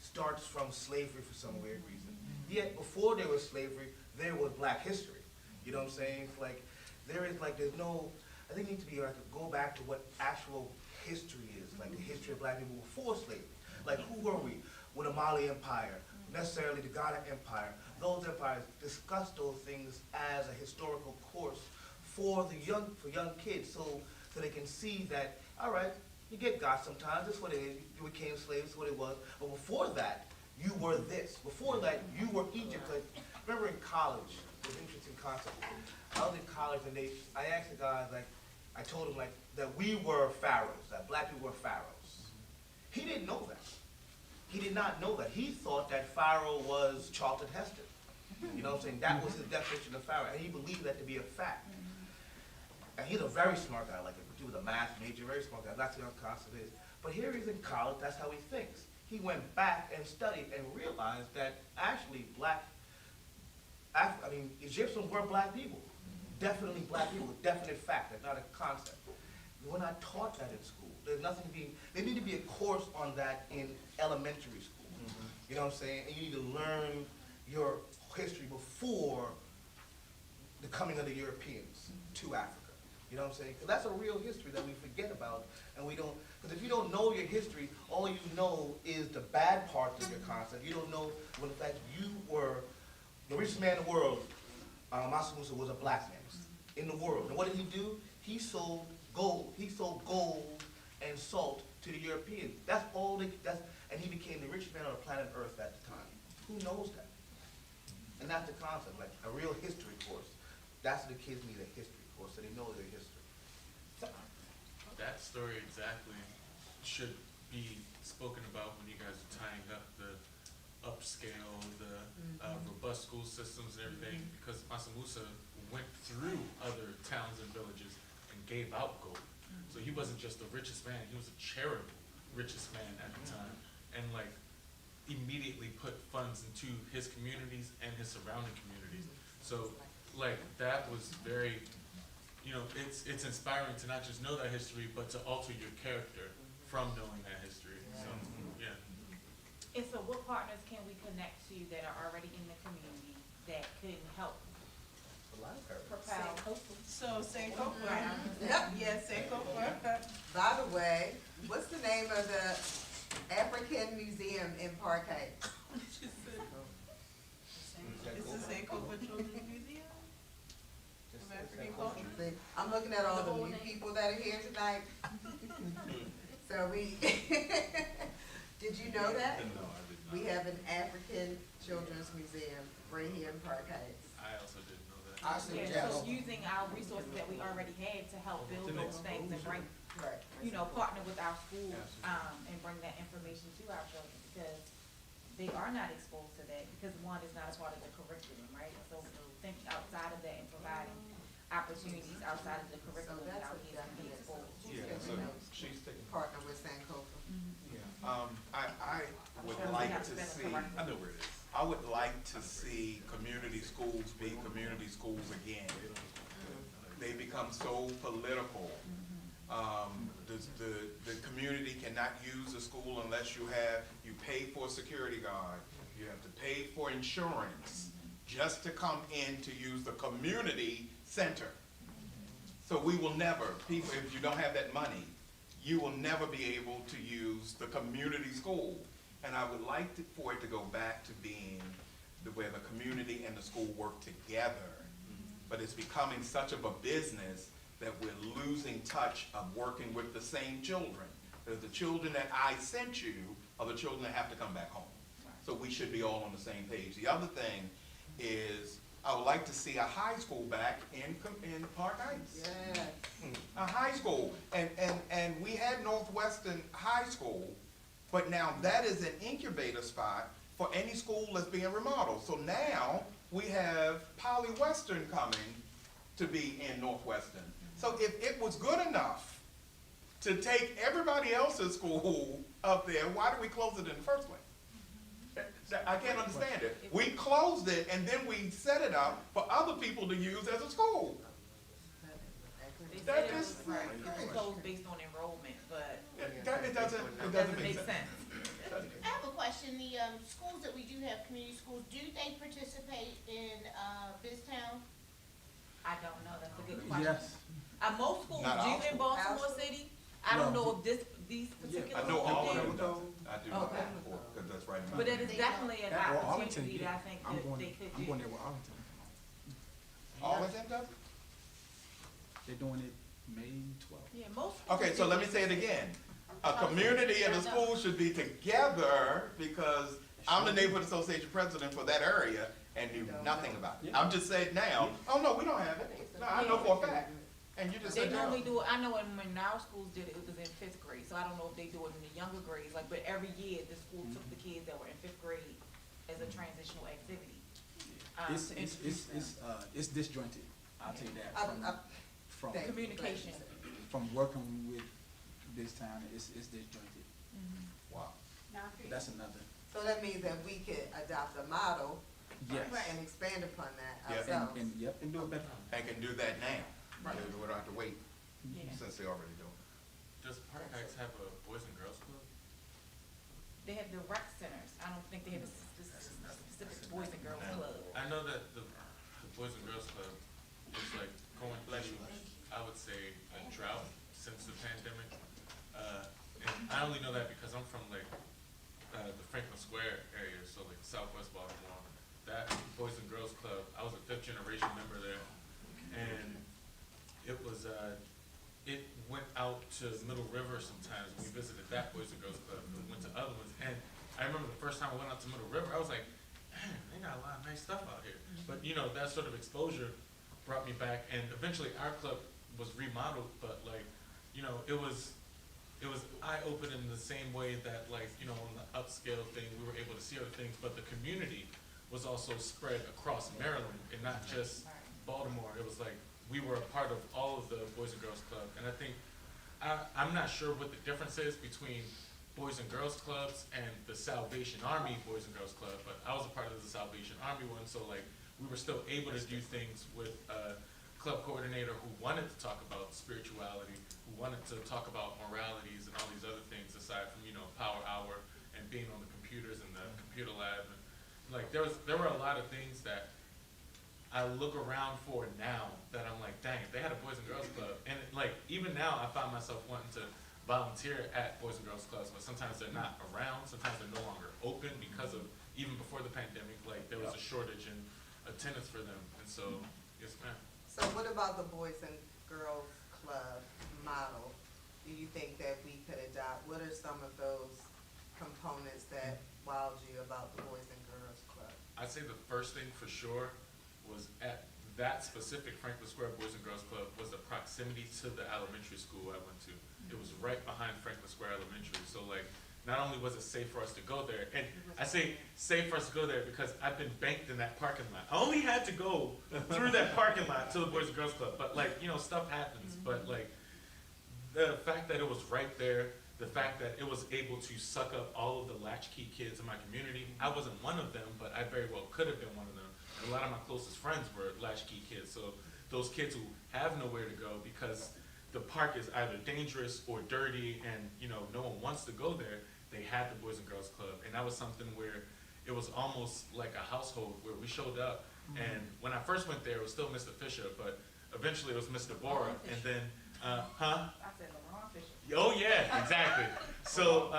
starts from slavery for some weird reason. Yet before there was slavery, there was black history. You know what I'm saying? It's like, there's no, I think it needs to be like go back to what actual history is, like the history of black people before slavery. Like who were we? With the Mali Empire, necessarily the Ghana Empire. Those empires discuss those things as a historical course for young kids, so they can see that, all right, you get got sometimes, that's what it is, you became slaves, that's what it was, but before that, you were this. Before that, you were Egypt. Like, remember in college, it was an interesting concept. I was in college and I asked the guys, I told him that we were pharaohs, that black people were pharaohs. He didn't know that. He did not know that. He thought that Pharaoh was Charlton Heston. You know what I'm saying? That was his definition of Pharaoh, and he believed that to be a fact. And he's a very smart guy, like he was a math major, very smart guy. That's what concept is. But here he's in college, that's how he thinks. He went back and studied and realized that actually Egyptians were black people. Definitely black people, definite fact, that's not a concept. We're not taught that in school. There's nothing there need to be a course on that in elementary school. You know what I'm saying? And you need to learn your history before the coming of the Europeans to Africa. You know what I'm saying? Because that's a real history that we forget about, and we don't, because if you don't know your history, all you know is the bad parts of your concept. You don't know when in fact you were the richest man in the world. Mansa Musa was a black man in the world. And what did he do? He sold gold. He sold gold and salt to the Europeans. That's all and he became the richest man on the planet Earth at the time. Who knows that? And that's the concept, like a real history course. That's what the kids need, a history course, so they know their history. That story exactly should be spoken about when you guys are tying up the upscale, the robust school systems and everything, because Mansa Musa went through other towns and villages and gave out gold. So he wasn't just the richest man, he was a charitable richest man at the time, and immediately put funds into his communities and his surrounding communities. So that was very, it's inspiring to not just know that history, but to alter your character from knowing that history. So, yeah. And so what partners can we connect to that are already in the community that can help propel? So Sankofa. Yep. Yes, Sankofa. By the way, what's the name of the African Museum in Park Heights? It's the Sankofa Children's Museum of African Culture. See, I'm looking at all the new people that are here tonight. So did you know that? No, I did not. We have an African Children's Museum right here in Park Heights. I also didn't know that. So using our resources that we already had to help build those things and bring, partner with our schools, and bring that information to our children, because they are not exposed to that, because one is not a part of the curriculum, right? So thinking outside of that and providing opportunities outside of the curriculum that our kids can be exposed to. Yeah, so she's taking Partner with Sankofa. I would like to see, I know where it is. I would like to see community schools be community schools again. They become so political. The community cannot use the school unless you pay for a security guard. You have to pay for insurance just to come in to use the community center. So we will never, people, if you don't have that money, you will never be able to use the community school. And I would like for it to go back to being where the community and the school work together. But it's becoming such of a business that we're losing touch of working with the same children. Because the children that I sent you are the children that have to come back home. So we should be all on the same page. The other thing is, I would like to see a high school back in Park Heights. Yes. A high school. And we had Northwestern High School, but now that is an incubator spot for any school that's being remodeled. So now we have Poly Western coming to be in Northwestern. So if it was good enough to take everybody else's school up there, why did we close it in the first place? I can't understand it. We closed it and then we set it up for other people to use as a school. They said it was closed based on enrollment, but it doesn't make sense. I have a question. The schools that we do have, community schools, do they participate in BizTown? I don't know. That's a good question. Yes. Most schools Not do all in schools. Baltimore City. I don't know if these particular I know all of schools them do. does. I do know that before, because that's right in my. But it is definitely an Or Arlington, opportunity that I think I'm that going, they could I'm do. going there with Arlington. Arlington does it? They're doing it May 12th. Yeah, most. Okay, so let me say it again. A community and a school should be together, because I'm the neighborhood association president for that area and knew nothing about it. I'm just saying now, oh no, we don't have it. No, I know for a fact. And you just They said no. normally do it, I know when our schools did it, it was in 5th grade, so I don't know if they do it in the younger grades, like, but every year, the school took the kids that were in 5th grade as a transitional activity. To introduce them. It's disjointed, I'll tell you that, from Communication. from working with this town, it's disjointed. Wow. That's another. So that means that we could adopt a model Yes. and expand upon that Yeah. ourselves. And yep, and do it better. And can do that now. Right. We don't have to wait, Yeah. since they already do. Does Park Heights have a Boys and Girls Club? They have the rec centers, I don't think they have a specific boys and girls club. I know that the Boys and Girls Club is like going through, I would say, a drought since the pandemic. And I only know that because I'm from like the Franklin Square area, so like Southwest Baltimore. That Boys and Girls Club, I was a 5th generation member there, and it was it went out to Middle River sometimes. We visited that Boys and Girls Club, and went to other ones. And I remember the first time I went out to Middle River, I was like, man, they got a lot of nice stuff out here. But you know, that sort of exposure brought me back, and eventually our club was remodeled, but like, you know, it was eye-opening in the same way that, like, you know, on the upscale thing, we were able to see other things, but the community was also spread across Maryland and not just Baltimore. It was like we were a part of all of the Boys and Girls Club, and I think I'm not sure what the difference is between Boys and Girls Clubs and the Salvation Army Boys and Girls Club, but I was a part of the Salvation Army one, so like we were still able to do things with a club coordinator who wanted to talk about spirituality, who wanted to talk about moralities and all these other things aside from, you know, Power Hour and being on the computers and the computer lab. And, like there were a lot of things that I look around for now that I'm like, dang, if they had a Boys and Girls Club. And like even now I find myself wanting to volunteer at Boys and Girls Clubs, but sometimes they're not around, sometimes they're no longer open because of, even before the pandemic, like there was a shortage in attendance for them. And so, yes ma'am. So what about the Boys and Girls Club model? Do you think that we could adopt? What are some of those components that wowed you about the Boys and Girls Club? I'd say the first thing for sure was at that specific Franklin Square Boys and Girls Club was the proximity to the elementary school I went to. It was right behind Franklin Square Elementary. So like, not only was it safe for us to go there, and I say safe for us to go there because I've been banked in that parking lot. I only had to go through that parking lot to the Boys and Girls Club, but like, you know, stuff happens. But like, the fact that it was right there, the fact that it was able to suck up all of the latchkey kids in my community. I wasn't one of them, but I very well could have been one of them. And a lot of my closest friends were latchkey kids. So those kids who have nowhere to go because the park is either dangerous or dirty and, you know, no one wants to go there, they had the Boys and Girls Club. And that was something where it was almost like a household where we showed up. And when I first went there, it was still Mr. Fisher, but eventually it was Mr. Bora. And then, I said LeBron Fisher. oh yeah, exactly. So,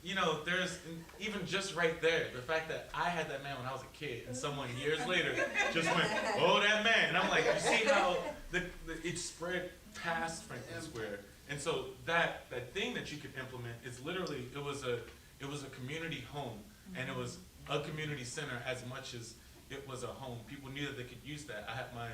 you know, there's even just right there, the fact that I had that man when I was a kid and someone years later just went, oh, that man. And I'm like, you see how it spread past Franklin Square. And so that thing that you could implement is literally, it was a community home, and it was a community center as much as it was a home. People knew that they could use that. I had my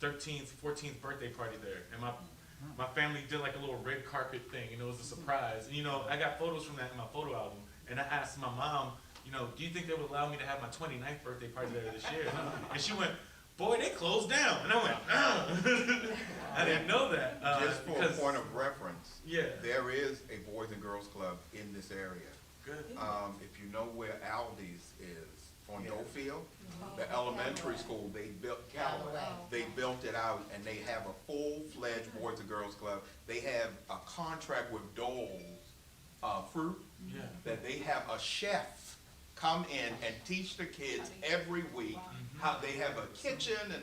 13th, 14th birthday party there, and my family did like a little red carpet thing, and it was a surprise. And, you know, I got photos from that in my photo album, and I asked my mom, you know, do you think they would allow me to have my 29th birthday party there this year? And she went, boy, they closed down. And I went, I didn't know that. Just for a point of reference, yeah, there is a Boys and Girls Club in this area. Good. If you know where Aldi's is, on Doefield, the elementary school, they built They built it out, and they have a full-fledged Boys and Girls Club. They have a contract with Dole's Fruit, that they have a chef come in and teach the kids every week how they have a kitchen, and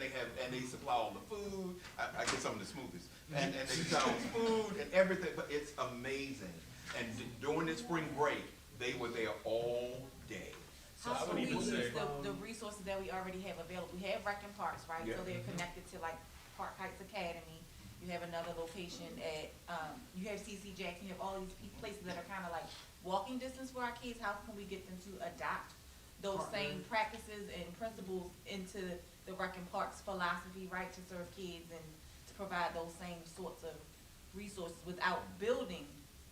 they supply all the food. I get some of the smoothies, and they sell food and everything. But it's amazing. And during the spring break, they were there all day. So How I would can we even use say, the resources that we already have available? We have rec and parks, right? Yeah. So they're connected to like Park Heights Academy. You have another location at, you have CC Jackson, you have all these places that are kind of like walking distance for our kids. How can we get them to adopt those same practices and principles into the rec and parks philosophy, right? To serve kids and to provide those same sorts of resources without building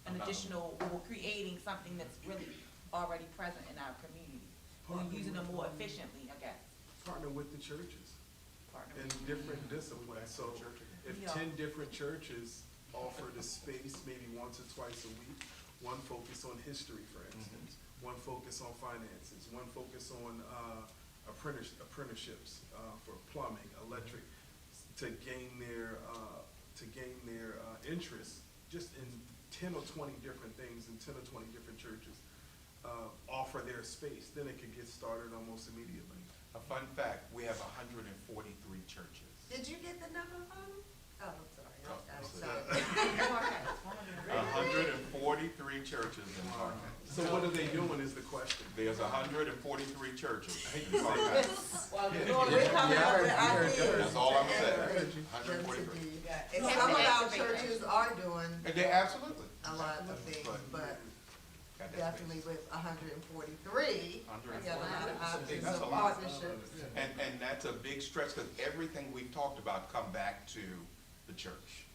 an additional or creating something that's really already present in our community. We're using them more efficiently, I guess. Partner with the churches Partner in with- different disciplines. So if Yeah. 10 different churches offer the space maybe once or twice a week, one focus on history, for instance, one focus on finances, one focus on apprenticeships for plumbing, electric, to gain their interest just in 10 or 20 different things in 10 or 20 different churches. Offer their space, then it could get started almost immediately. A fun fact, we have 143 churches. Did you get the number from them? Oh, I'm sorry. Oh, I'm so sorry. 143 churches in Park Heights. So what are they doing is the question. There's 143 churches in Park Heights. Well, we're coming up with ideas. That's all I'm saying, 143. And some of our churches are doing And they absolutely. a lot of things, but Got that definitely with 143, we got a lot of options That's of a lot. partnerships. And that's a big stretch, because everything we've talked about come back to the church.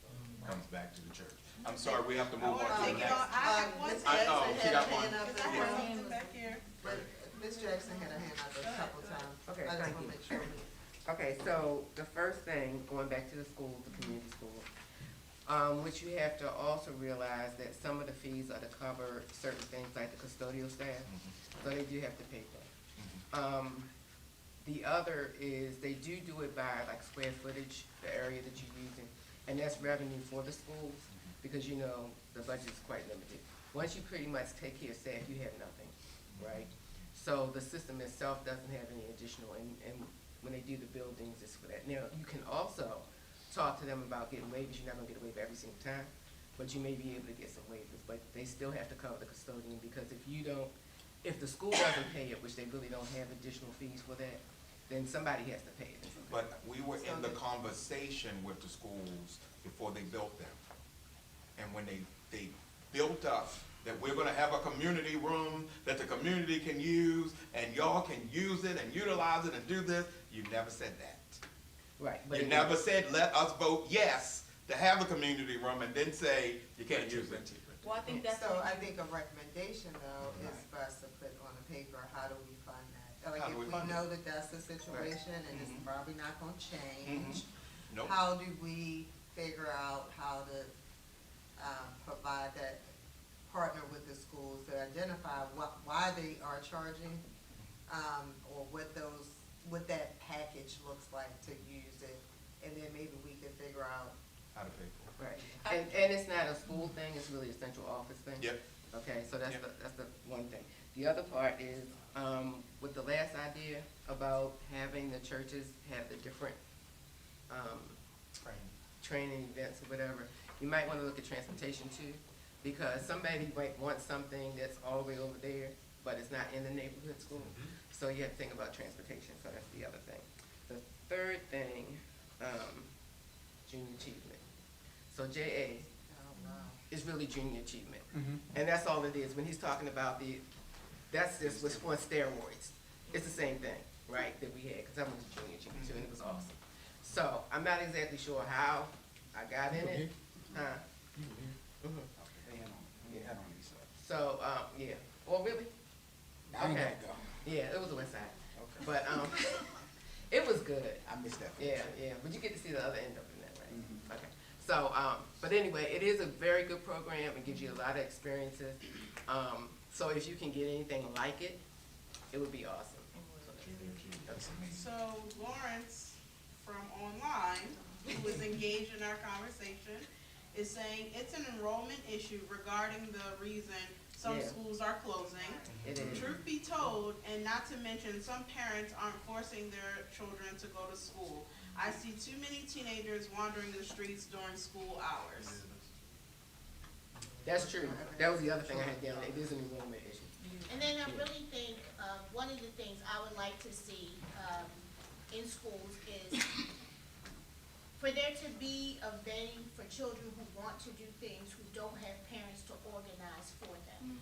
Comes back to the church. I'm sorry, we have to move on to the next. I have one Ms. I Jackson know, she had got a one. hand up Cause as I have well. something back here. But Ms. Jackson had a hand up a couple times. Okay, I just thank wanna you. make sure we. Okay, so the first thing, going back to the school, the community school, which you have to also realize that some of the fees are to cover certain things like the custodial staff, so they do have to pay that. The other is they do it by like square footage, the area that you're using, and that's revenue for the schools, because you know, the budget is quite limited. Once you pretty much take care of staff, you have nothing, right? So the system itself doesn't have any additional, and when they do the buildings, it's for that. Now, you can also talk to them about getting waivers. You're not gonna get a waiver every single time, but you may be able to get some waivers, but they still have to cover the custodian, because if the school doesn't pay it, which they really don't have additional fees for that, then somebody has to pay it. But we were in the conversation with the schools before they built them. And when they built up that we're gonna have a community room that the community can use, and y'all can use it and utilize it and do this, you never said that. Right. You never said, let us vote yes to have a community room, and then say, you can't use it. Well, I think that's. So I think a recommendation though is for us to put on the paper, how do we fund that? Like How do if we we fund it? know that that's the situation and it's probably not gonna change, Nope. how do we figure out how to provide that partner with the schools to identify why they are charging, or what that package looks like to use it, and then maybe we can figure out. How to pay for it. Right, and it's not a school thing, it's really a central office thing? Yep. Okay, so that's the one thing. The other part is, with the last idea about having the churches have the different, training events or whatever, you might wanna look at transportation too, because somebody might want something that's all the way over there, but it's not in the neighborhood school. So you have to think about transportation, so that's the other thing. The third thing, junior achievement. So JA is really junior achievement. And that's all it is. When he's talking about that's just what's on steroids. It's the same thing, right, that we had, because I went to junior achievement too, and it was awesome. So I'm not exactly sure how I got in it. So, yeah. Oh, really? Okay. Yeah, it was the west side. Okay. But, it was good. I missed that. Yeah, yeah, but you get to see the other end of it, right? Okay. So, but anyway, it is a very good program. It gives you a lot of experiences. So if you can get anything like it, it would be awesome. So Lawrence from online, who was engaged in our conversation, is saying it's an enrollment issue regarding the reason some schools are closing. It is. Truth be told, and not to mention, some parents aren't forcing their children to go to school. I see too many teenagers wandering the streets during school hours. That's true. That was the other thing I had down. It is an enrollment issue. And then I really think, one of the things I would like to see, in schools is for there to be a vetting for children who want to do things, who don't have parents to organize for them.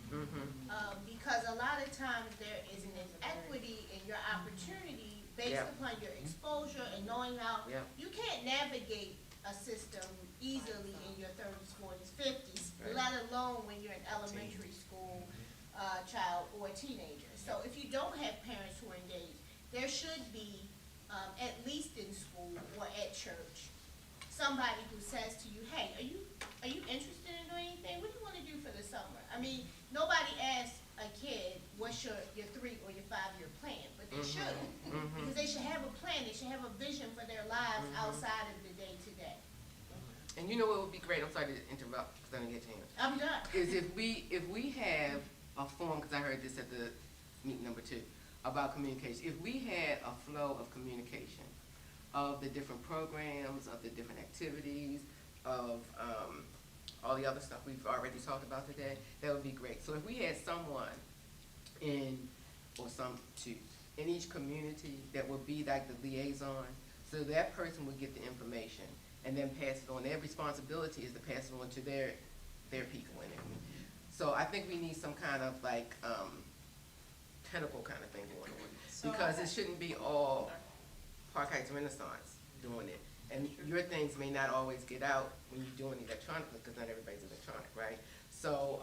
Because a lot of times there is an inequity in your opportunity based upon your exposure and knowing how you can't navigate a system easily in your 30s, 40s, 50s, let alone when you're an elementary school child or a teenager. So if you don't have parents who are engaged, there should be, at least in school or at church, somebody who says to you, hey, are you interested in doing anything? What do you want to do for the summer? I mean, nobody asks a kid, what's your 3 or your 5-year plan? But they should. Because they should have a plan. They should have a vision for their lives outside of the day-to-day. And you know what would be great? I'm sorry to interrupt because I didn't get to him. I'm done. Is if we have a form, because I heard this at the meeting number 2, about communication. If we had a flow of communication of the different programs, of the different activities, of all the other stuff we've already talked about today, that would be great. So if we had someone in each community that would be like the liaison, so that person would get the information and then pass it on. Their responsibility is to pass it on to their people in it. So I think we need some kind of like tentacle kind of thing going on, because it shouldn't be all Park Heights Renaissance doing it. And your things may not always get out when you're doing electronically, because not everybody's electronic, right? So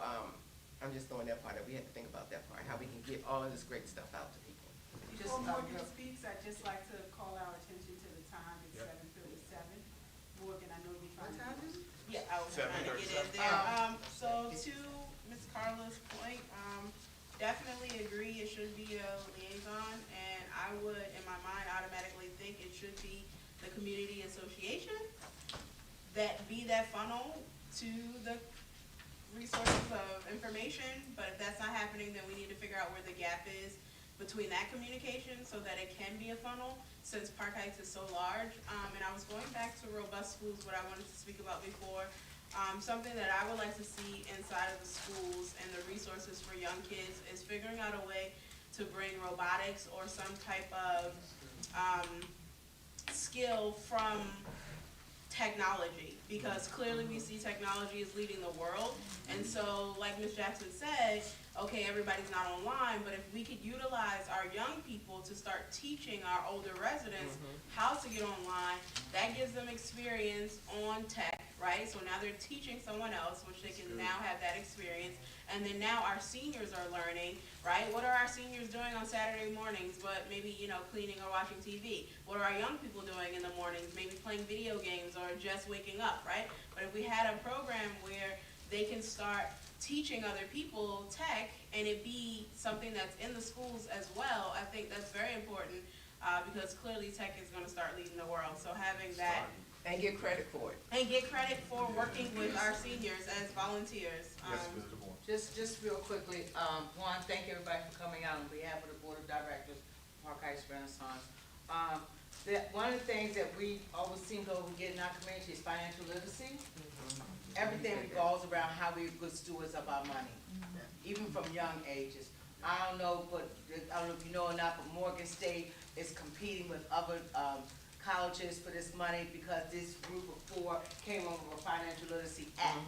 I'm just throwing that part out. We have to think about that part, how we can get all of this great stuff out to people. Before Morgan speaks, I'd just like to call our attention to the time. It's 7:37. Morgan, I know you're trying to. What time is it? Yeah, I was trying to get in there. So to Ms. Carla's point, definitely agree it should be a liaison, and I would, in my mind, automatically think it should be the community association that be that funnel to the resources of information. But if that's not happening, then we need to figure out where the gap is between that communication so that it can be a funnel, since Park Heights is so large. And I was going back to robust schools, what I wanted to speak about before. Something that I would like to see inside of the schools and the resources for young kids is figuring out a way to bring robotics or some type of skill from technology, because clearly we see technology is leading the world. And so, like Ms. Jackson said, okay, everybody's not online, but if we could utilize our young people to start teaching our older residents how to get online, that gives them experience on tech, right? So now they're teaching someone else, which they can now have that experience. And then now our seniors are learning, right? What are our seniors doing on Saturday mornings, but maybe, cleaning or watching TV? What are our young people doing in the mornings? Maybe playing video games or just waking up, right? But if we had a program where they can start teaching other people tech and it be something that's in the schools as well. I think that's very important, because clearly tech is gonna start leading the world. So having that. And get credit for it. And get credit for working with our seniors as volunteers. Yes, Mr. Bourne. Just real quickly, one, thank everybody for coming out on behalf of the Board of Directors, Park Heights Renaissance. One of the things that we always seem to overget in our community is financial literacy. Everything revolves around how we're good stewards of our money, even from young ages. I don't know if you know or not, but Morgan State is competing with other colleges for this money because this group of 4 came over a financial literacy act.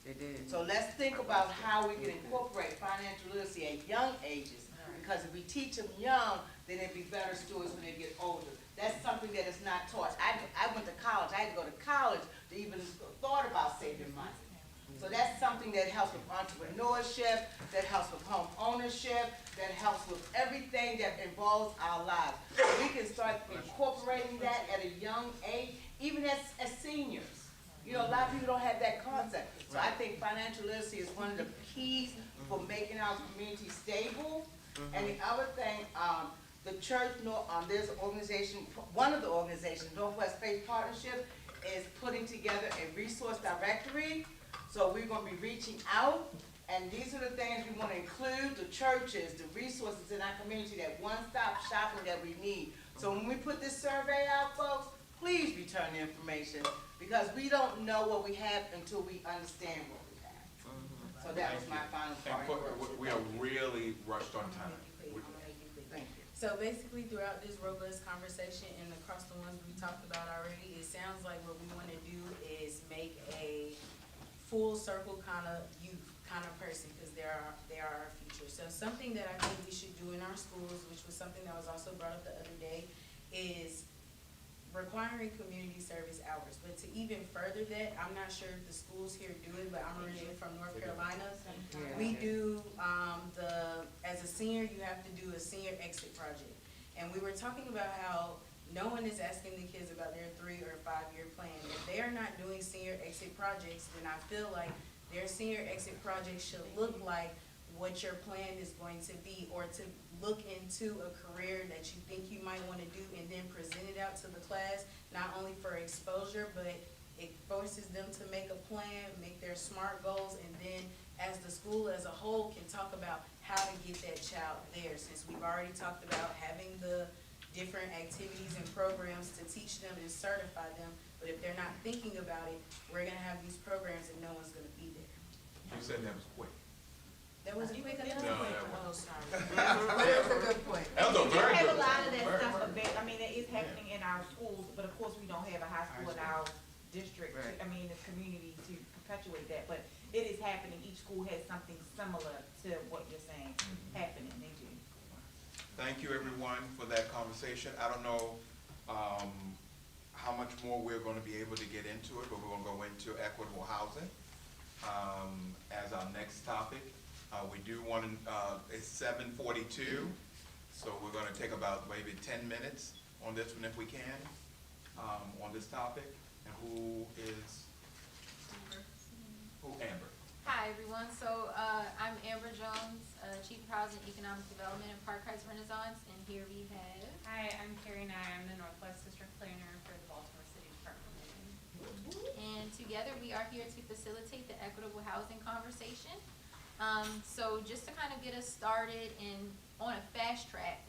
They did. So let's think about how we can incorporate financial literacy at young ages, because if we teach them young, then they'll be better stewards when they get older. That's something that is not taught. I went to college. I had to go to college to even thought about saving money. So that's something that helps with entrepreneurship, that helps with home ownership, that helps with everything that involves our lives. So we can start incorporating that at a young age, even as seniors. You know, a lot of people don't have that concept. So I think financial literacy is one of the keys for making our community stable. And the other thing, the church, there's an organization, one of the organizations, Northwest Faith Partnership, is putting together a resource directory. So we're going to be reaching out, and these are the things we want to include: the churches, the resources in our community, that one-stop shopping that we need. So when we put this survey out, folks, please return the information, because we don't know what we have until we understand what we have. So that was my final part. And we are really rushed on time. Thank you. So basically, throughout this robust conversation and across the ones we talked about already, it sounds like what we want to do is make a full circle kind of youth kind of person, because they are our future. So something that I think we should do in our schools, which was something that was also brought up the other day, is requiring community service hours. But to even further that, I'm not sure if the schools here do it, but I'm originally from North Carolina. We do, as a senior, you have to do a senior exit project. And we were talking about how no one is asking the kids about their 3 or 5 year plan. If they are not doing senior exit projects, then I feel like their senior exit project should look like what your plan is going to be, or to look into a career that you think you might want to do and then present it out to the class, not only for exposure, but it forces them to make a plan, make their SMART goals, and then as the school as a whole can talk about how to get that child there, since we've already talked about having the different activities and programs to teach them and certify them. But if they're not thinking about it, we're gonna have these programs and no one's gonna be there. You said that was quick. That wasn't quick enough? No, that Oh, sorry. But it's a good point. That was a very We have good a lot of point. that Very stuff, good. I mean, it is happening in our schools, but of course, we don't have a high school in our district, Right. the community to perpetuate that, but it is happening. Each school has something similar to what you're saying happening, they do. Thank you, everyone, for that conversation. I don't know how much more we're going to be able to get into it, but we're going to go into equitable housing as our next topic. We do want to, it's 7:42, so we're going to take about maybe 10 minutes on this one if we can, on this topic. And who is? Amber. Hi, everyone. So I'm Amber Jones, Chief of Housing Economic Development in Park Heights Renaissance, and here we have. Hi, I'm Carrie Nye. I'm the Northwest District Planner for the Baltimore City Department of Living. And together we are here to facilitate the equitable housing conversation. So just to kind of get us started and on a fast track,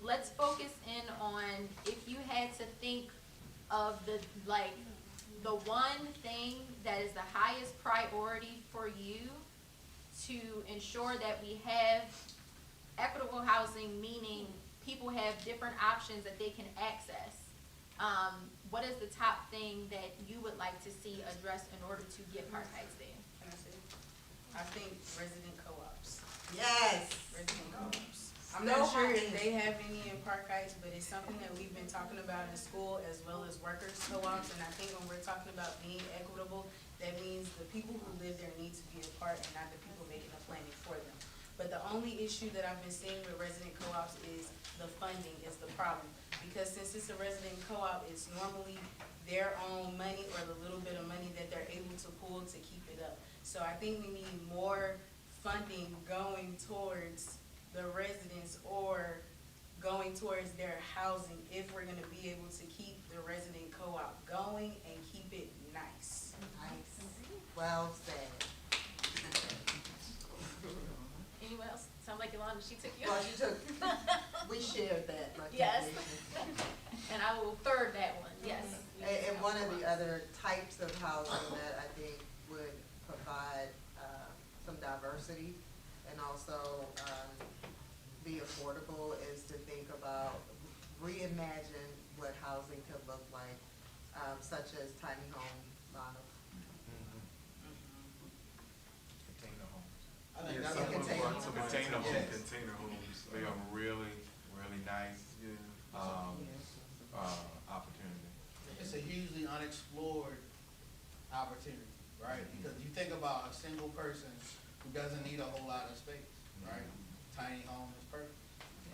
let's focus in on if you had to think of the one thing that is the highest priority for you to ensure that we have equitable housing, meaning people have different options that they can access. What is the top thing that you would like to see addressed in order to get Park Heights there? Can I say? I think resident co-ops. Yes. Resident co-ops. I'm No not sure if hiding. they have any in Park Heights, but it's something that we've been talking about in school, as well as workers co-ops. And I think when we're talking about being equitable, that means the people who live there need to be a part and not the people making the planning for them. But the only issue that I've been seeing with resident co-ops is the funding is the problem. Because since it's a resident co-op, it's normally their own money or the little bit of money that they're able to pull to keep it up. So I think we need more funding going towards the residents or going towards their housing if we're gonna be able to keep the resident co-op going and keep it nice. Nice. Well said. Anyone else? Sound like Yolanda, she took you? Well, you took, we shared that Yes. recommendation. And I will third that one, yes. And one of the other types of housing that I think would provide, some diversity and also, be affordable is to think about, reimagine what housing could look like, such as tiny home model. Container homes. I think Yeah, that's some a of container our- home. Container homes. Yes. Container homes, they are really, really nice, opportunity. It's a hugely unexplored opportunity, right? Because you think about a single person who doesn't need a whole lot of space, right? Tiny home is perfect.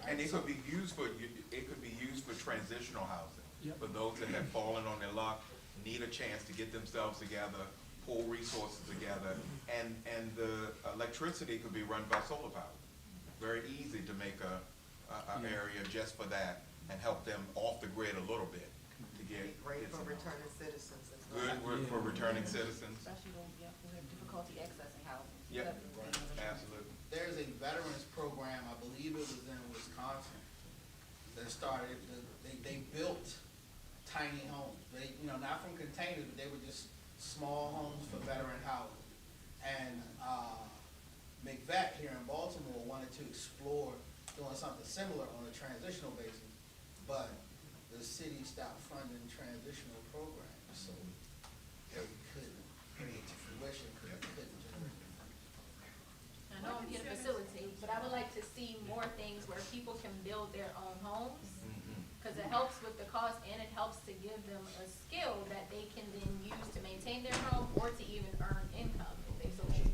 right? And it could be used for transitional housing. Yep. For those that have fallen on their luck, need a chance to get themselves together, pull resources together, and the electricity could be run by solar power. Very easy to make an area just for that and help them off the grid a little bit to get. Great for some- returning citizens as well. Good work for returning citizens. Especially when we have difficulty accessing housing. Yep, absolutely. There's a veterans program, I believe it was in Wisconsin, that started, they built tiny homes. They, not from containers, but they were just small homes for veteran housing. And, McVet here in Baltimore wanted to explore doing something similar on a transitional basis, but the city stopped funding transitional programs, so they couldn't bring it to fruition, because they couldn't generate the money. I know I'm here to facilitate, but I would like to see more things where people can build their own homes. Cause it helps with the cost and it helps to give them a skill that they can then use to maintain their home or to even earn income if they so choose.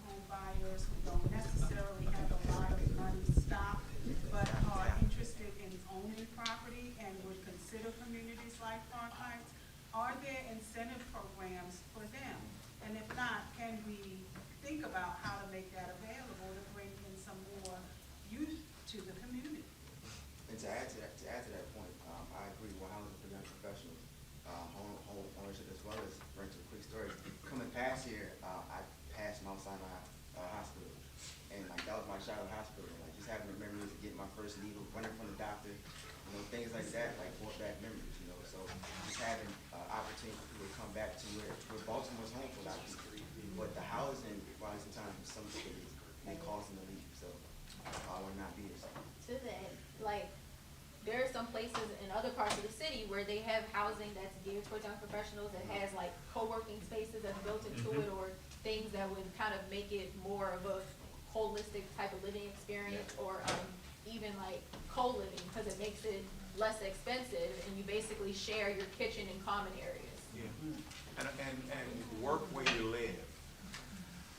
Home buyers who don't necessarily have a lot of money stock, but are interested in owning property and would consider communities like Park Heights. Are there incentive programs for them? And if not, can we think about how to make that available to bring in some more youth to the community? And to add to that point, I agree 100% for young professionals, home ownership as well as bring some quick stories. Coming past here, I passed Mount Sinai Hospital, and like that was my childhood hospital. Like just having the memories of getting my first needle, running from the doctor, things like that, like brought back memories. So just having opportunity for people to come back to where Baltimore's home for a lot of people. But the housing, probably sometimes in some cities, may cause them to leave. So I would not be there. To that, like, there are some places in other parts of the city where they have housing that's geared towards young professionals, that has like co-working spaces that's built into it, or things that would kind of make it more of a holistic type of living experience, or even like co-living, because it makes it less expensive and you basically share your kitchen and common areas. Yeah, and work where you live.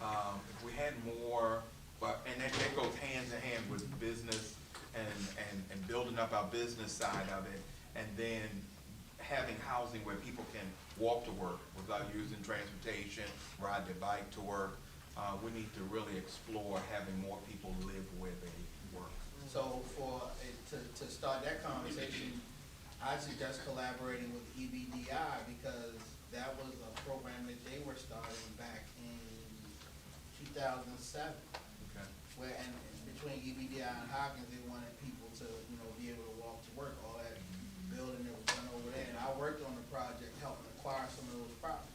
If we had more, and that goes hand in hand with business and building up our business side of it, and then having housing where people can walk to work without using transportation, ride their bike to work. We need to really explore having more people live where they work. So to start that conversation, I suggest collaborating with EBDI, because that was a program that they were starting back in 2007. Okay. Where, and between EBDI and Hopkins, they wanted people to, be able to walk to work, all that building that was done over there. And I worked on the project, helping acquire some of those properties,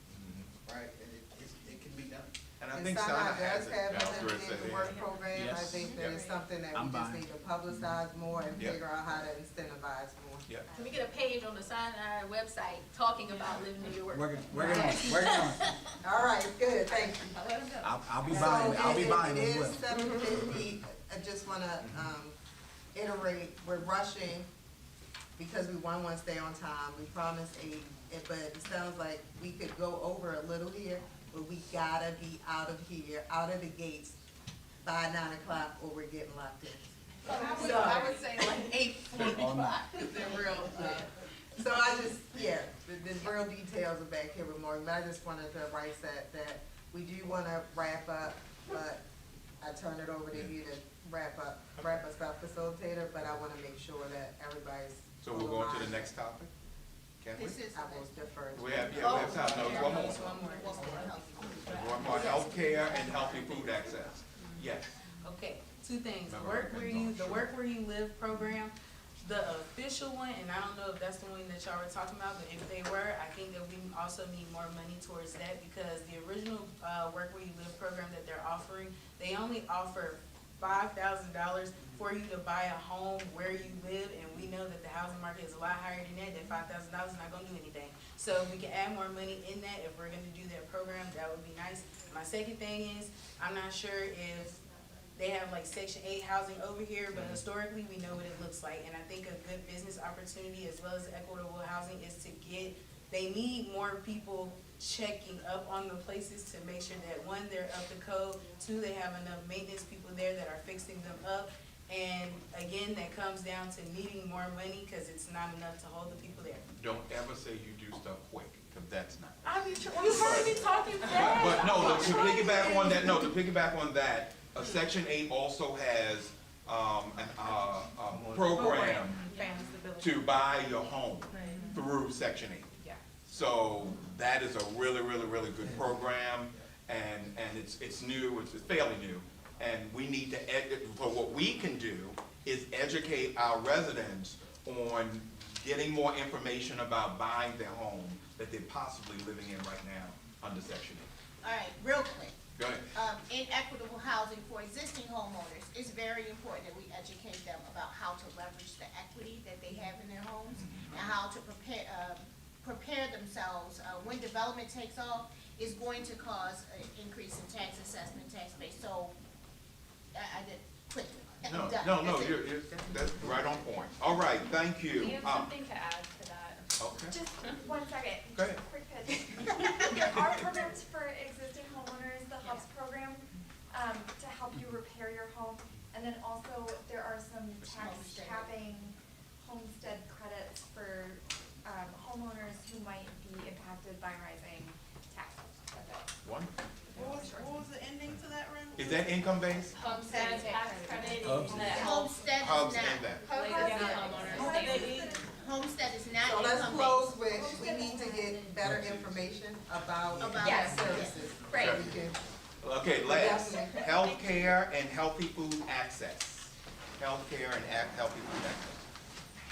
right? And it can be done. And I And think Sinai Sinai has does it. have I was an gonna Living say, to Work yeah. program. I Yes. think that is something that we I'm just buying. need to publicize more and Yep. figure out how to incentivize more. Yeah. Can we get a page on the Sinai website talking about living New York? Working on it. All right, good, thank you. I'll let 'em go. I'll be buying, I'll be buying It as well. is 7:50. I just wanna, iterate, we're rushing because we want to stay on time. We promised but it sounds like we could go over a little here, but we gotta be out of here, out of the gates by 9 o'clock, or we're getting locked in. I would say like 8:45. The real, so I just, yeah, the real details are back here with Morgan, but I just wanted to write that we do wanna wrap up, but I turn it over to you to wrap us up, facilitator, but I wanna make sure that everybody's. So we'll go on to the next topic? Can we? I will defer. We have time, no, one more. One more, healthcare and healthy food access. Yes. Okay, two things. The Remember, work where you live program, the official one, and I don't know if that's the one that y'all were talking about, but if they were, I think that we also need more money towards that, because the original, work where you live program that they're offering, they only offer $5,000 for you to buy a home where you live, and we know that the housing market is a lot higher than that $5,000 is not gonna do anything. So if we can add more money in that, if we're gonna do that program, that would be nice. My second thing is, I'm not sure if they have like Section 8 housing over here, but historically, we know what it looks like. And I think a good business opportunity as well as equitable housing is to they need more people checking up on the places to make sure that, one, they're up to code, two, they have enough maintenance people there that are fixing them up. And again, that comes down to needing more money, because it's not enough to hold the people there. Don't ever say you do stuff quick, because that's not. You heard me talking fast. But no, to piggyback on that, Section 8 also has, a program to buy your home through Section 8. Yeah. So that is a really, really, really good program, and it's new, it's fairly new. And we need to, so what we can do is educate our residents on getting more information about buying their home that they're possibly living in right now under Section 8. All right, real quick. Go ahead. In equitable housing for existing homeowners, it's very important that we educate them about how to leverage the equity that they have in their homes and how to prepare themselves. When development takes off, it's going to cause an increase in tax assessment, tax base. So I did quickly. No, That's it. that's right on point. All right, thank you. We have something to add to that. Okay. Just 1 second. Go ahead. Quick pitch. There are programs for existing homeowners, the HUBS program, to help you repair your home. And then also there are some tax capping homestead credits for homeowners who might be impacted by rising taxes. That's it. Wonderful. What was the ending to that, Ren? Is that income based? Homestead tax credit. Homestead is Hubs not. and that. Homestead is not So let's income close based. with, we need to get better information about About our it. services. Great. So we can, Okay, last, healthcare and healthy food access. Healthcare and healthy food access.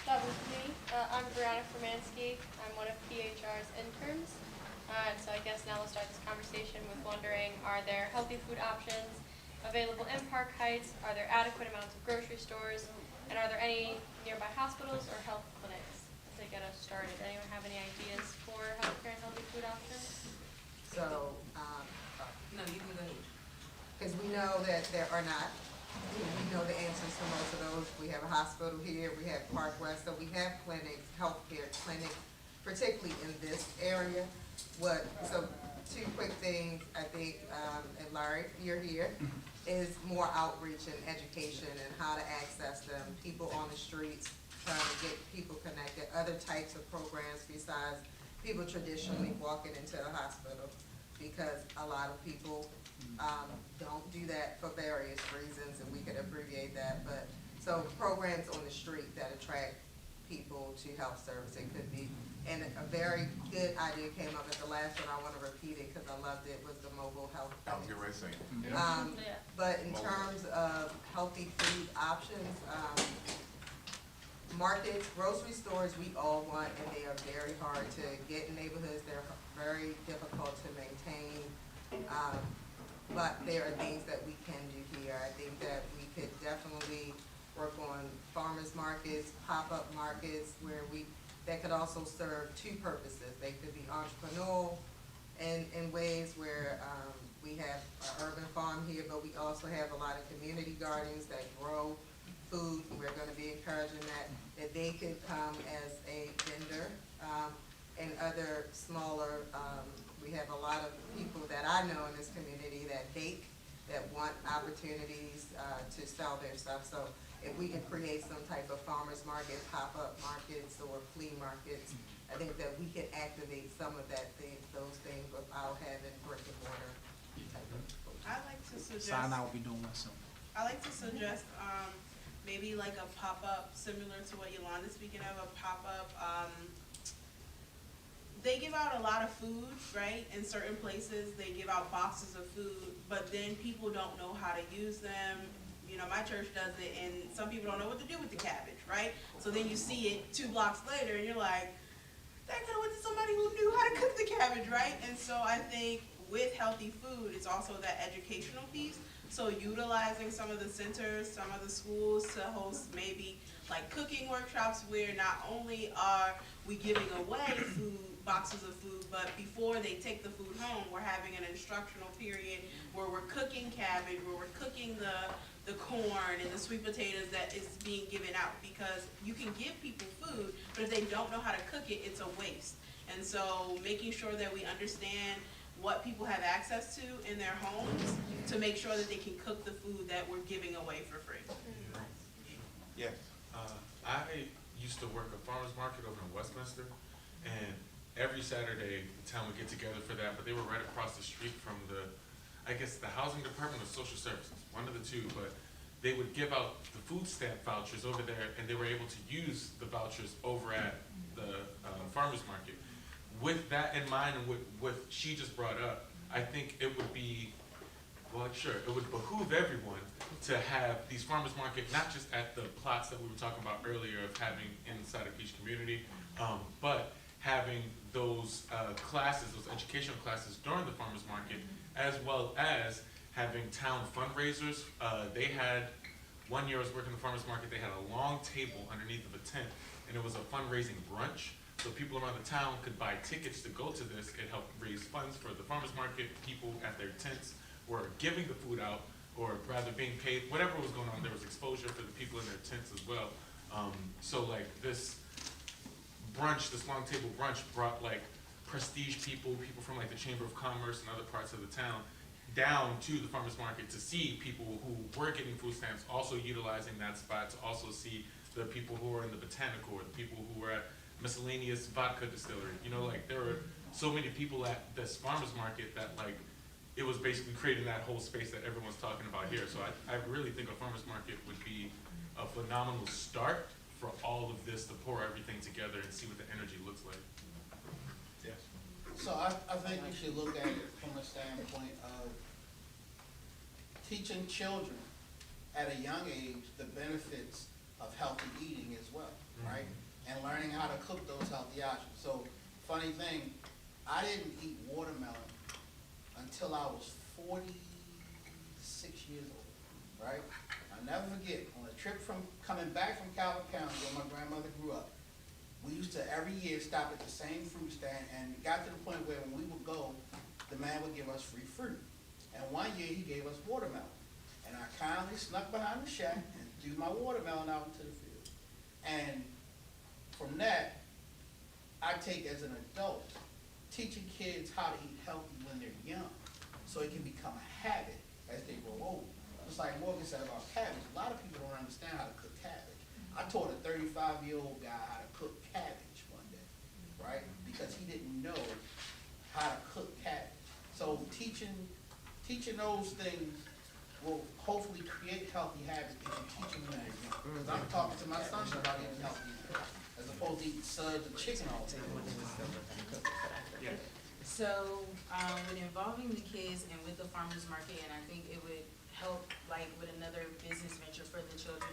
That was me. I'm Brianna Formansky. I'm one of PHR's interns. So I guess now we'll start this conversation with wondering, are there healthy food options available in Park Heights? Are there adequate amounts of grocery stores? And are there any nearby hospitals or health clinics to get us started? Anyone have any ideas for healthcare and healthy food options? so, No, you can go ahead. because we know that there are not. We know the answers to most of those. We have a hospital here, we have Park West, so we have clinics, healthcare clinics, particularly in this area. So 2 quick things, I think, and Larry, you're here, is more outreach and education and how to access them, people on the streets, trying to get people connected, other types of programs besides people traditionally walking into a hospital, because a lot of people don't do that for various reasons, and we could abbreviate that, but, so programs on the street that attract people to health service, it could be, and a very good idea came up at the last one, I wanna repeat it, cause I loved it, was the mobile health I'll clinic. get right saying. But in terms of healthy food options, markets, grocery stores, we all want, and they are very hard to get in neighborhoods, they're very difficult to maintain. But there are things that we can do here. I think that we could definitely work on farmers markets, pop-up markets, that could also serve 2 purposes. They could be entrepreneurial in ways where, we have an urban farm here, but we also have a lot of community gardens that grow food. We're gonna be encouraging that they could come as a vendor, and other smaller, we have a lot of people that I know in this community that bake, that want opportunities, to sell their stuff. So if we can create some type of farmer's market, pop-up markets or flea markets, I think that we could activate some of those things without having brick and mortar type of. I like to suggest. Sign out, be doing one soon. I like to suggest, maybe like a pop-up similar to what Yolanda's speaking of, a pop-up, they give out a lot of food, right? In certain places, they give out boxes of food, but then people don't know how to use them. You know, my church does it, and some people don't know what to do with the cabbage, right? So then you see it 2 blocks later, and you're like, that could have went to somebody who knew how to cook the cabbage, right? And so I think with healthy food, it's also that educational piece. So utilizing some of the centers, some of the schools to host maybe like cooking workshops where not only are we giving away food, boxes of food, but before they take the food home, we're having an instructional period where we're cooking cabbage, where we're cooking the corn and the sweet potatoes that is being given out, because you can give people food, but if they don't know how to cook it, it's a waste. And so making sure that we understand what people have access to in their homes to make sure that they can cook the food that we're giving away for free. Yes. I used to work a farmer's market over in Westminster, and every Saturday the town would get together for that, but they were right across the street from the housing department or social services, one of the two, but they would give out the food stamp vouchers over there, and they were able to use the vouchers over at the farmer's market. With that in mind and with what she just brought up, I think it would be, well, sure, it would behoove everyone to have these farmers market, not just at the plots that we were talking about earlier of having inside of each community, but having those classes, those educational classes during the farmers market, as well as having town fundraisers. They had, one year I was working the farmers market, they had a long table underneath of a tent, and it was a fundraising brunch. So people around the town could buy tickets to go to this. It helped raise funds for the farmers market. People at their tents were giving the food out, or rather being paid, whatever was going on. There was exposure for the people in their tents as well. So like this brunch, this long table brunch brought like prestige people from like the Chamber of Commerce and other parts of the town down to the farmers market to see people who were getting food stamps, also utilizing that spot to also see the people who were in the botanical, or the people who were at miscellaneous vodka distillery. You know, like there were so many people at this farmers market that like it was basically creating that whole space that everyone's talking about here. So I really think a farmers market would be a phenomenal start for all of this to pour everything together and see what the energy looks like. Yes. So I think we should look at it from a standpoint of teaching children at a young age the benefits of healthy eating as well, right? And learning how to cook those healthy options. So, funny thing, I didn't eat watermelon until I was 46 years old, right? I'll never forget, on a trip coming back from Calvert County where my grandmother grew up, we used to every year stop at the same fruit stand, and it got to the point where when we would go, the man would give us free fruit. And one year he gave us watermelon. And I kindly snuck behind the shack and threw my watermelon out into the field. And from that, I take as an adult, teaching kids how to eat healthy when they're young, so it can become a habit as they grow older. Just like Morgan said about cabbage, a lot of people don't understand how to cook cabbage. I taught a 35-year-old guy how to cook cabbage one day, right? Because he didn't know how to cook cabbage. So teaching those things will hopefully create healthy habits if you teach them when they're young. Because I'm talking to my sons about eating healthy, as opposed to eating suds and chicken all the time. Yes. So, with involving the kids and with the farmers market, and I think it would help like with another business venture for the children.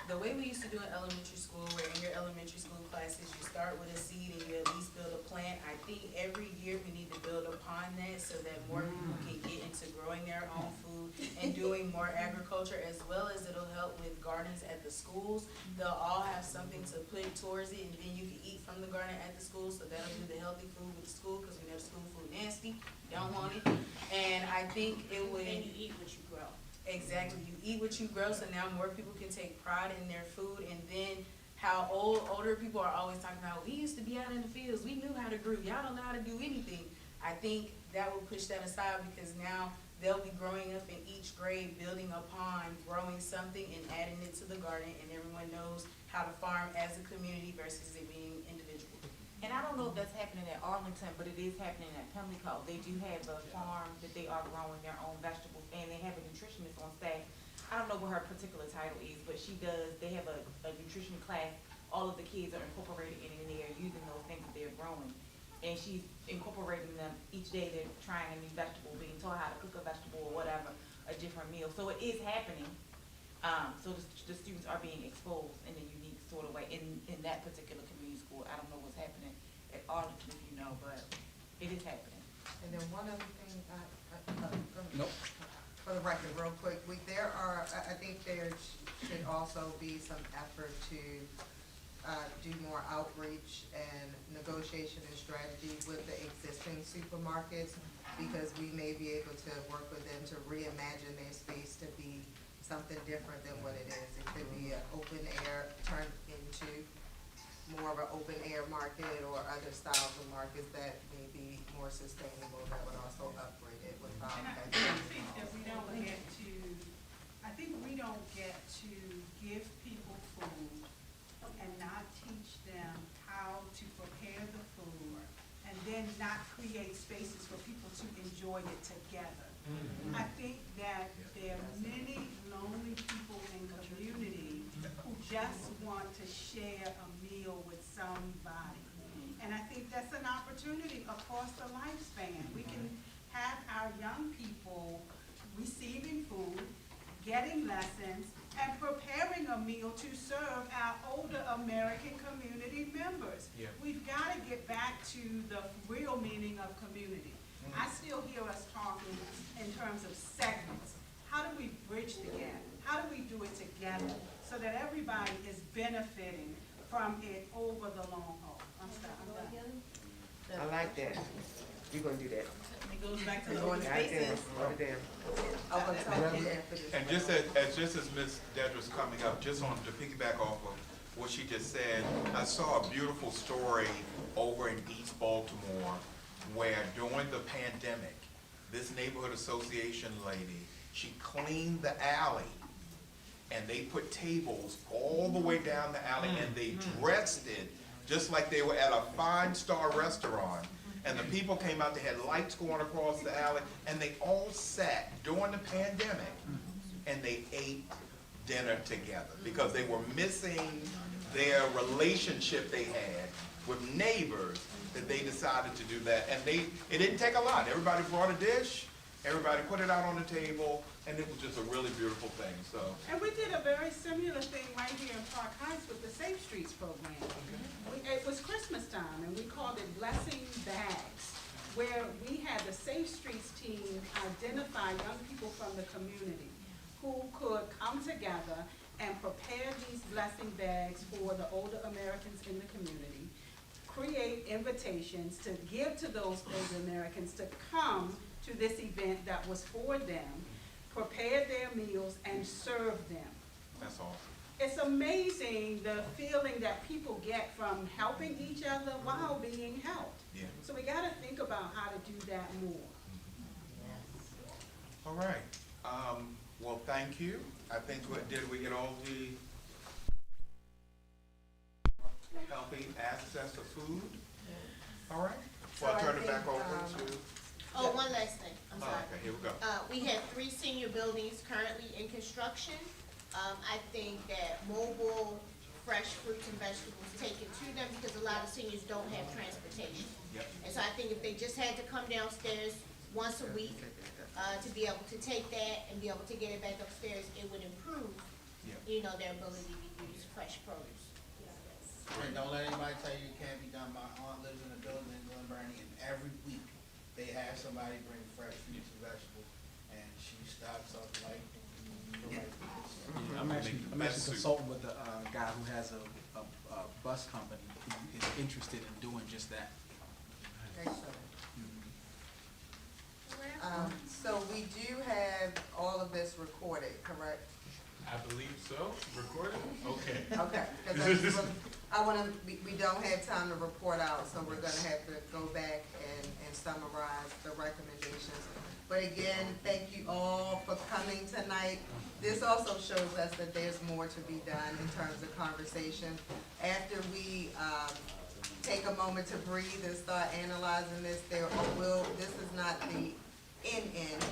The way we used to do in elementary school, where in your elementary school classes, you start with a seed and you at least build a plant. I think every year we need to build upon that so that more people can get into growing their own food and doing more agriculture, as well as it'll help with gardens at the schools. They'll all have something to put towards it, and then you can eat from the garden at the school, so that'll do the healthy food with the school, because we know the school food nasty, don't want it. And I think it would. And you eat what you grow. Exactly, you eat what you grow, so now more people can take pride in their food. And then how older people are always talking about, we used to be out in the fields, we knew how to grow, y'all don't know how to do anything. I think that will push that aside, because now they'll be growing up in each grade, building upon growing something and adding it to the garden, and everyone knows how to farm as a community versus it being individual. And I don't know if that's happening at Arlington, but it is happening at Pimlico. They do have a farm that they are growing their own vegetables, and they have a nutritionist on staff. I don't know what her particular title is, but they have a nutrition class. All of the kids are incorporated in there using those things that they're growing. And she's incorporating them each day. They're trying a new vegetable, being taught how to cook a vegetable or whatever, a different meal. So it is happening. So the students are being exposed in a unique sort of way in that particular community school. I don't know what's happening at Arlington, if you know, but it is happening. And then one other thing, Nope. for the record, real quick, I think there should also be some effort to do more outreach and negotiation and strategy with the existing supermarkets, because we may be able to work with them to reimagine their space to be something different than what it is. It could be an open air turned into more of an open air market, or other styles of markets that may be more sustainable, that would also upgrade it without. And I think that we don't get to give people food and not teach them how to prepare the food, and then not create spaces for people to enjoy it together. I think that there are many lonely people in community who just want to share a meal with somebody. And I think that's an opportunity across the lifespan. We can have our young people receiving food, getting lessons, and preparing a meal to serve our older American community members. Yeah. We've got to get back to the real meaning of community. I still hear us talking in terms of segments. How do we bridge the gap? How do we do it together so that everybody is benefiting from it over the long haul? I'm done. I like that. You're gonna do that. It goes back to the Goddamn, open spaces. goddamn. And just as Ms. Dedra's coming up, just on to piggyback off of what she just said, I saw a beautiful story over in East Baltimore where during the pandemic, this neighborhood association lady, she cleaned the alley, and they put tables all the way down the alley, and they dressed it just like they were at a five-star restaurant. And the people came out, they had lights going across the alley, and they all sat during the pandemic, and they ate dinner together, because they were missing their relationship they had with neighbors, that they decided to do that. And it didn't take a lot. Everybody brought a dish, everybody put it out on the table, and it was just a really beautiful thing, so. And we did a very similar thing right here in Park Heights with the Safe Streets program. It was Christmas time, and we called it Blessing Bags, where we had the Safe Streets team identify young people from the community who could come together and prepare these blessing bags for the older Americans in the community, create invitations to give to those older Americans to come to this event that was for them, prepare their meals, and serve them. That's awesome. It's amazing the feeling that people get from helping each other while being helped. Yeah. So we gotta think about how to do that more. All right. Well, thank you. I think, did we get all the healthy access to food? All right. Well, I'll turn it back over to. Oh, one last thing, I'm Oh, sorry. okay, here we go. We have 3 senior buildings currently in construction. I think that mobile, fresh fruits and vegetables taken to them, because a lot of seniors don't have transportation. Yep. And so I think if they just had to come downstairs once a week, to be able to take that and be able to get it back upstairs, it would improve, Yep. their ability to use fresh produce. And don't let anybody tell you it can't be done. My aunt lives in a building in Glen Burnie, and every week they have somebody bring fresh fruits and vegetables, and she stocks up like. I'm actually consulting with a guy who has a bus company who is interested in doing just that. Excellent. So we do have all of this recorded, correct? I believe so. Recorded? Okay. Okay, because we don't have time to report out, so we're gonna have to go back and summarize the recommendations. But again, thank you all for coming tonight. This also shows us that there's more to be done in terms of conversation. After we take a moment to breathe and start analyzing this, this is not the end.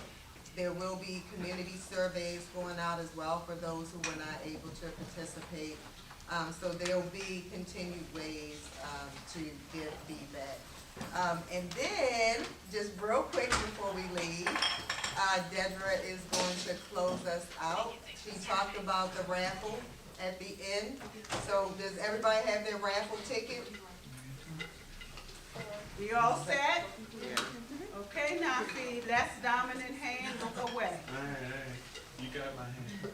There will be community surveys going out as well for those who were not able to participate. So there'll be continued ways to give feedback. And then, just real quick before we leave, Deborah is going to close us out. She talked about the raffle at the end. So does everybody have their raffle ticket? We all set? Okay, now see, less dominant hand, look away. All right. You got my hand.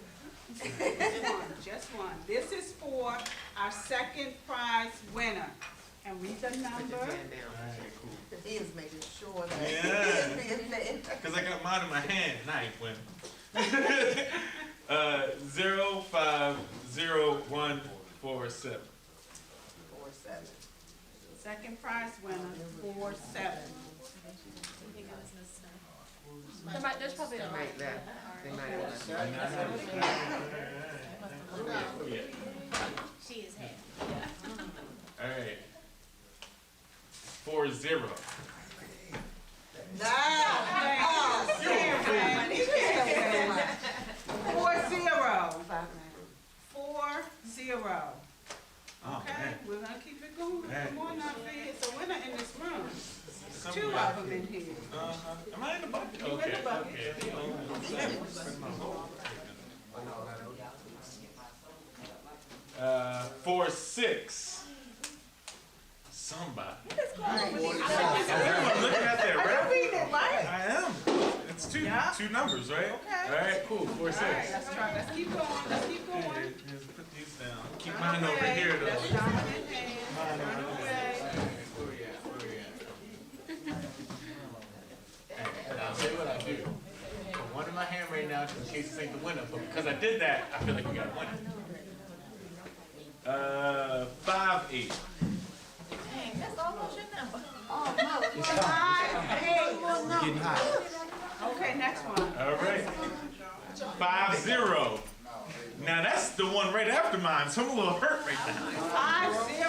Just one. This is for our second prize winner. And read the number. He is making sure that Yeah. he is being paid. Because I got mine in my hand, and I ain't winning. 050147. 47. Second prize winner, 47. There's probably a Right there. They might have left. She is happy. All right. 40. No. Okay, we're gonna keep it going. Hey. Come on now, Fee. It's a winner in this room. Somebody- Two of them in here. Am I in the bucket? You in Okay, the bucket. okay. 46. Somebody. I'm looking at that, Are right? you reading it right? I am. It's two numbers, right? Okay. All right, cool. 46. All right, let's try. Let's keep going. Let's keep going. Here's put these down. Keep mine over Okay, here, though. that's dominant hand. Mine Turn over away. Where we at? Where we at? I'll tell you what I do. Put one in my hand right now, just in case this ain't the winner. But because I did that, I feel like we got a winner. 5-8. Dang, that's almost your number. Oh, no. Getting hot. Okay, next one. All right. 50. Now that's the one right after mine, so I'm a little hurt right now. 50?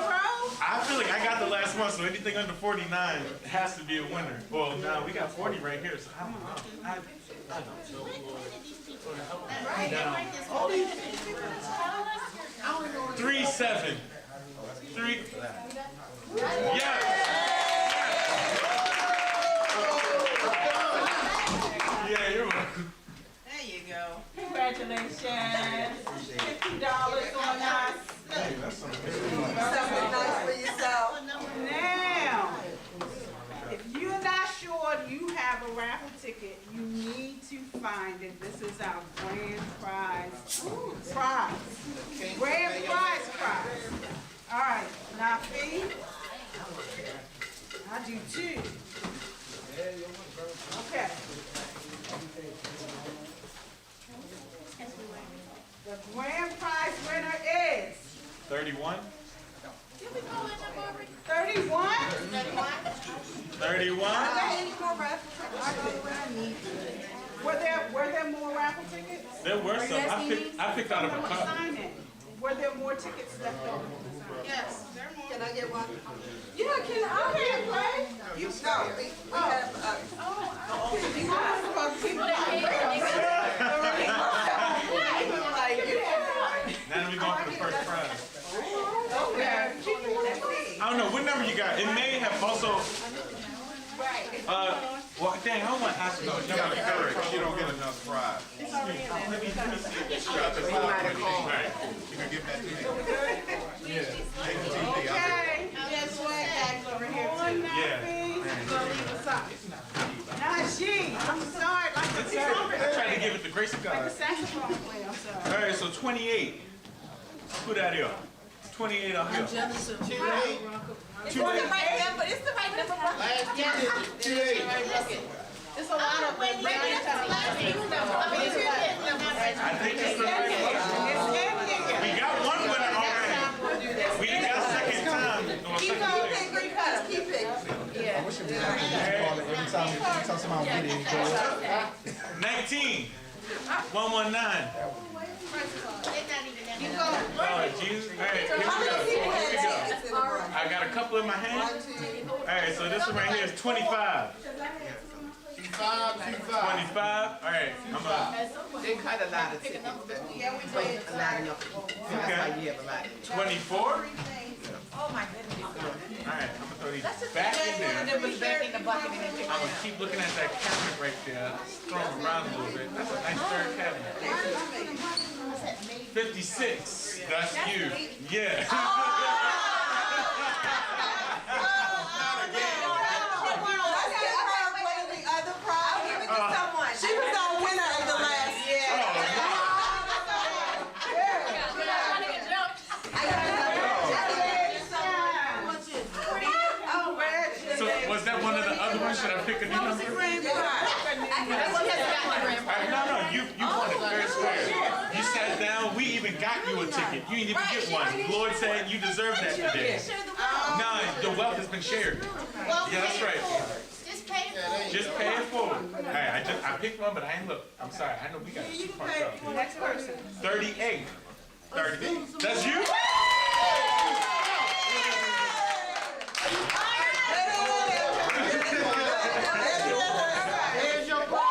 I feel like I got the last one, so anything under 49 has to be a winner. Well, now we got 40 right here, so I don't know. I don't know. Down. 3-7. 3. Yes. Yeah, you're welcome. There you go. Congratulations. $50 on us. Something nice for yourself. Now, if you're not sure you have a raffle ticket, you need to find it. This is our grand prize. Grand prize. All right, now Fee, I do too. Okay. The grand prize winner is 31. 31? 31. Are there any more raffle tickets? Were there more raffle tickets? There were some. I picked out of a Someone cup. sign it. Were there more tickets left over? Yes, there are more. Can I get one? Yeah, can I play? You know, we have, People that Now we going for the first prize. Okay. I don't know what number you got. It may have also. Well, dang, I don't want to ask you what number you got. You don't get enough prize. Let me see if this Got the All five. right. You can give that to me. Yeah. Okay, guess what? Over here too. Yeah. Najee, I'm sorry, like the I tried to give it the grace of like God. the saxophone player, I'm sorry. All right, so 28. Put that here. 28 up here. It's the right number. It's the right number. It's a lot of I think it's the right one. We got one winner already. We got second time. keep it. All right. Anytime somebody get it, go up. 19. 119. Lord Jesus. All right, here we go. I got a couple in my hand. All right, so this one right here is 25. 25. 25. All right, I'm up. They cut a lot of tickets. Yeah, we did. A lot enough. Okay. 24. Oh my goodness. All right, I'm gonna throw these back in there. One of them was back in the bucket and then pick I'm gonna keep looking at that cabinet right there. Throw them around a little bit. That's a nice third cabinet. 56. That's you. Yeah. She was our winner of the last year. So was that one of the other ones? Should I pick a new number? No, you won it fair and square. You sat down, we even got you a ticket. You didn't even get one. Lord said you deserve that today. No, the wealth has been shared. Yeah, that's right. Just pay it forward. Alright, I picked one, but I ain't look. I'm sorry. I know we got two parts out here. Next person. 38. 38. That's you? There's your prize.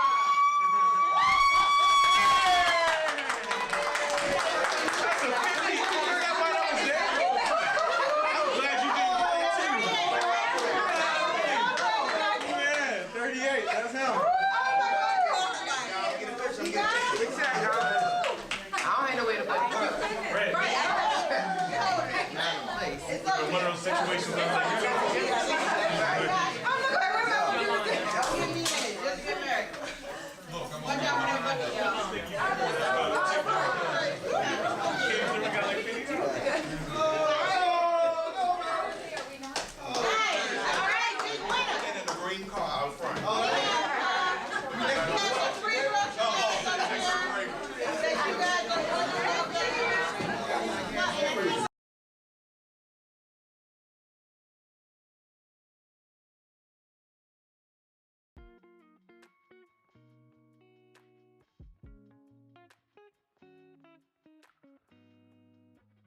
One of those situations I was like,